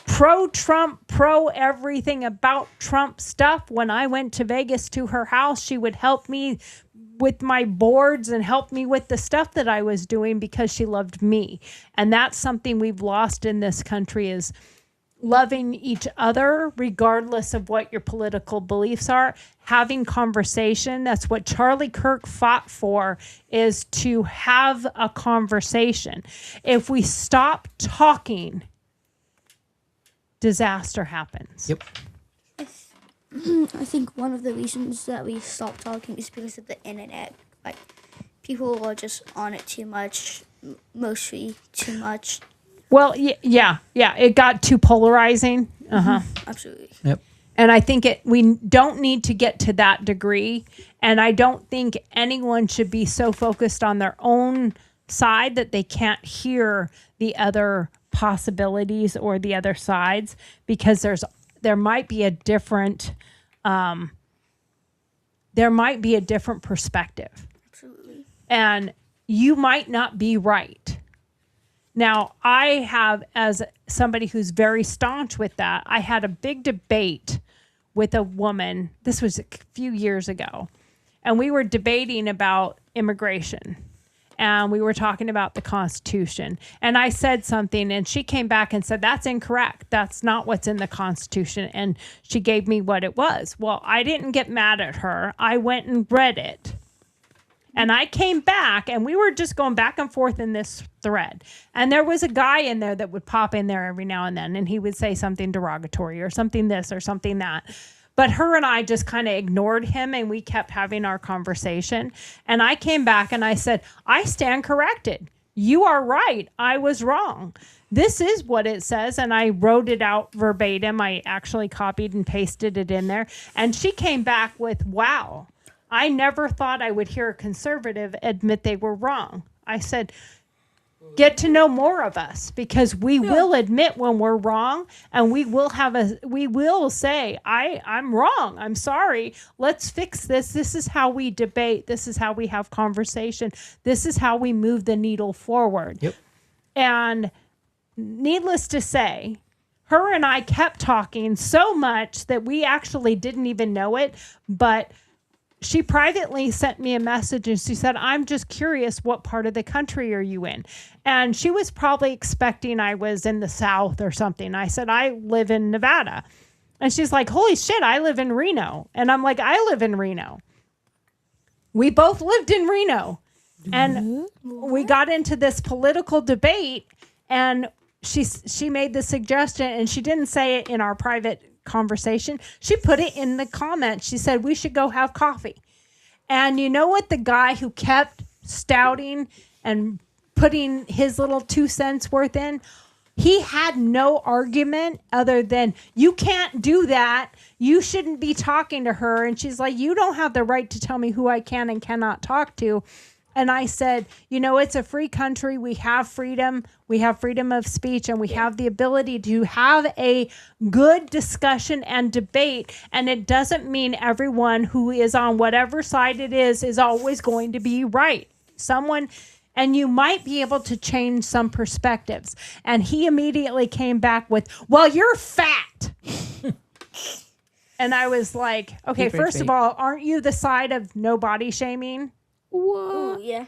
pro-Trump, pro-everything about Trump stuff. When I went to Vegas to her house, she would help me with my boards and help me with the stuff that I was doing because she loved me. And that's something we've lost in this country, is loving each other regardless of what your political beliefs are, having conversation. That's what Charlie Kirk fought for, is to have a conversation. If we stop talking, disaster happens. Yep. I think one of the reasons that we stopped talking is because of the internet. Like, people are just on it too much, mostly too much. Well, yeah. It got too polarizing. Absolutely. Yep. And I think we don't need to get to that degree. And I don't think anyone should be so focused on their own side that they can't hear the other possibilities or the other sides, because there might be a different perspective. Absolutely. And you might not be right. Now, I have, as somebody who's very staunch with that, I had a big debate with a woman. This was a few years ago. And we were debating about immigration. And we were talking about the Constitution. And I said something, and she came back and said, "That's incorrect. That's not what's in the Constitution." And she gave me what it was. Well, I didn't get mad at her. I went and read it. And I came back, and we were just going back and forth in this thread. And there was a guy in there that would pop in there every now and then, and he would say something derogatory or something this or something that. But her and I just kind of ignored him, and we kept having our conversation. And I came back and I said, I stand corrected. You are right. I was wrong. This is what it says. And I wrote it out verbatim. I actually copied and pasted it in there. And she came back with, wow, I never thought I would hear a conservative admit they were wrong. I said, get to know more of us, because we will admit when we're wrong, and we will say, I'm wrong. I'm sorry. Let's fix this. This is how we debate. This is how we have conversation. This is how we move the needle forward. Yep. And needless to say, her and I kept talking so much that we actually didn't even know it, but she privately sent me a message and she said, I'm just curious, what part of the country are you in? And she was probably expecting I was in the South or something. I said, I live in Nevada. And she's like, holy shit, I live in Reno. And I'm like, I live in Reno. We both lived in Reno. And we got into this political debate, and she made the suggestion, and she didn't say it in our private conversation. She put it in the comments. She said, we should go have coffee. And you know what? The guy who kept stouting and putting his little 2 cents worth in, he had no argument other than, you can't do that. You shouldn't be talking to her. And she's like, you don't have the right to tell me who I can and cannot talk to. And I said, you know, it's a free country. We have freedom. We have freedom of speech, and we have the ability to have a good discussion and debate. And it doesn't mean everyone who is on whatever side it is always going to be right. And you might be able to change some perspectives. And he immediately came back with, well, you're fat. And I was like, okay, first of all, aren't you the side of no body shaming? Ooh, yeah.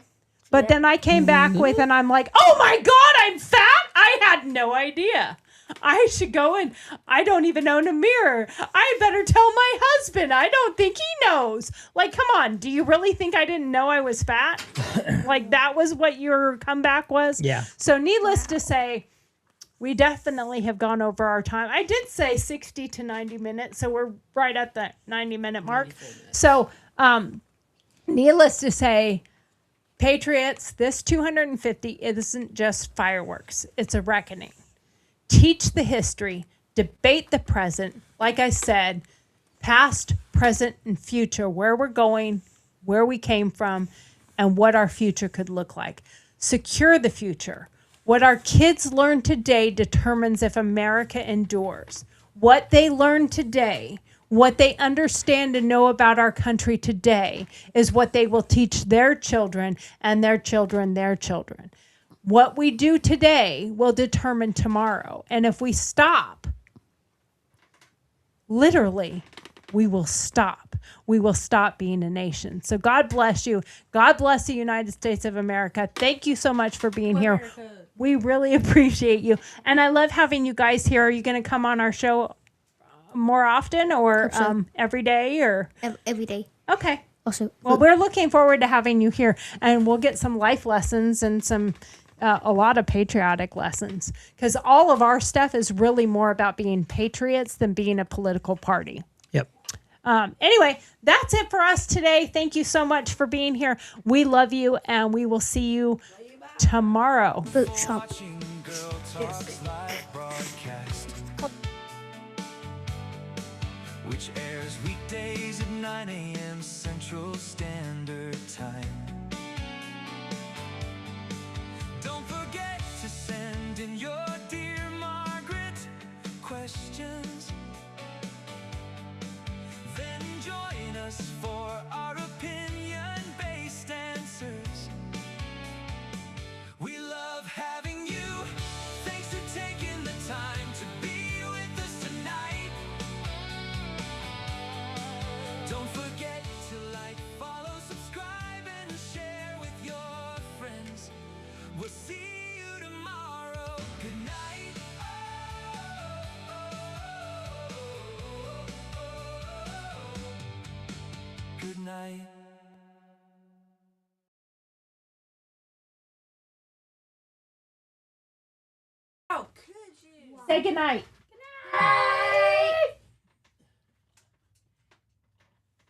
But then I came back with, and I'm like, oh my God, I'm fat? I had no idea. I should go and I don't even own a mirror. I better tell my husband. I don't think he knows. Like, come on. Do you really think I didn't know I was fat? Like, that was what your comeback was? Yeah. So needless to say, we definitely have gone over our time. I did say 60 to 90 minutes. So we're right at the 90-minute mark. So, needless to say, Patriots, this 250 isn't just fireworks. It's a reckoning. Teach the history, debate the present. Like I said, past, present, and future, where we're going, where we came from, and what our future could look like. Secure the future. What our kids learn today determines if America endures. What they learn today, what they understand and know about our country today, is what they will teach their children and their children, their children. What we do today will determine tomorrow. And if we stop, literally, we will stop. We will stop being a nation. So God bless you. God bless the United States of America. Thank you so much for being here. We really appreciate you. And I love having you guys here. Are you going to come on our show more often, or every day, or Every day. Okay. Also, Well, we're looking forward to having you here, and we'll get some life lessons and some a lot of patriotic lessons, because all of our stuff is really more about being patriots than being a political party. Yep. Anyway, that's it for us today. Thank you so much for being here. We love you, and we will see you tomorrow. vote Trump. Watching GurlTauX live broadcast, which airs weekdays at 9 a.m. Central Standard Time. Don't forget to send in your Dear Margaret questions. Then join us for our opinion-based answers. We love having you. Thanks for taking the time to be with us tonight. Don't forget to like, follow, subscribe, and share with your friends. We'll see you tomorrow. Good night. Good night. Say goodnight.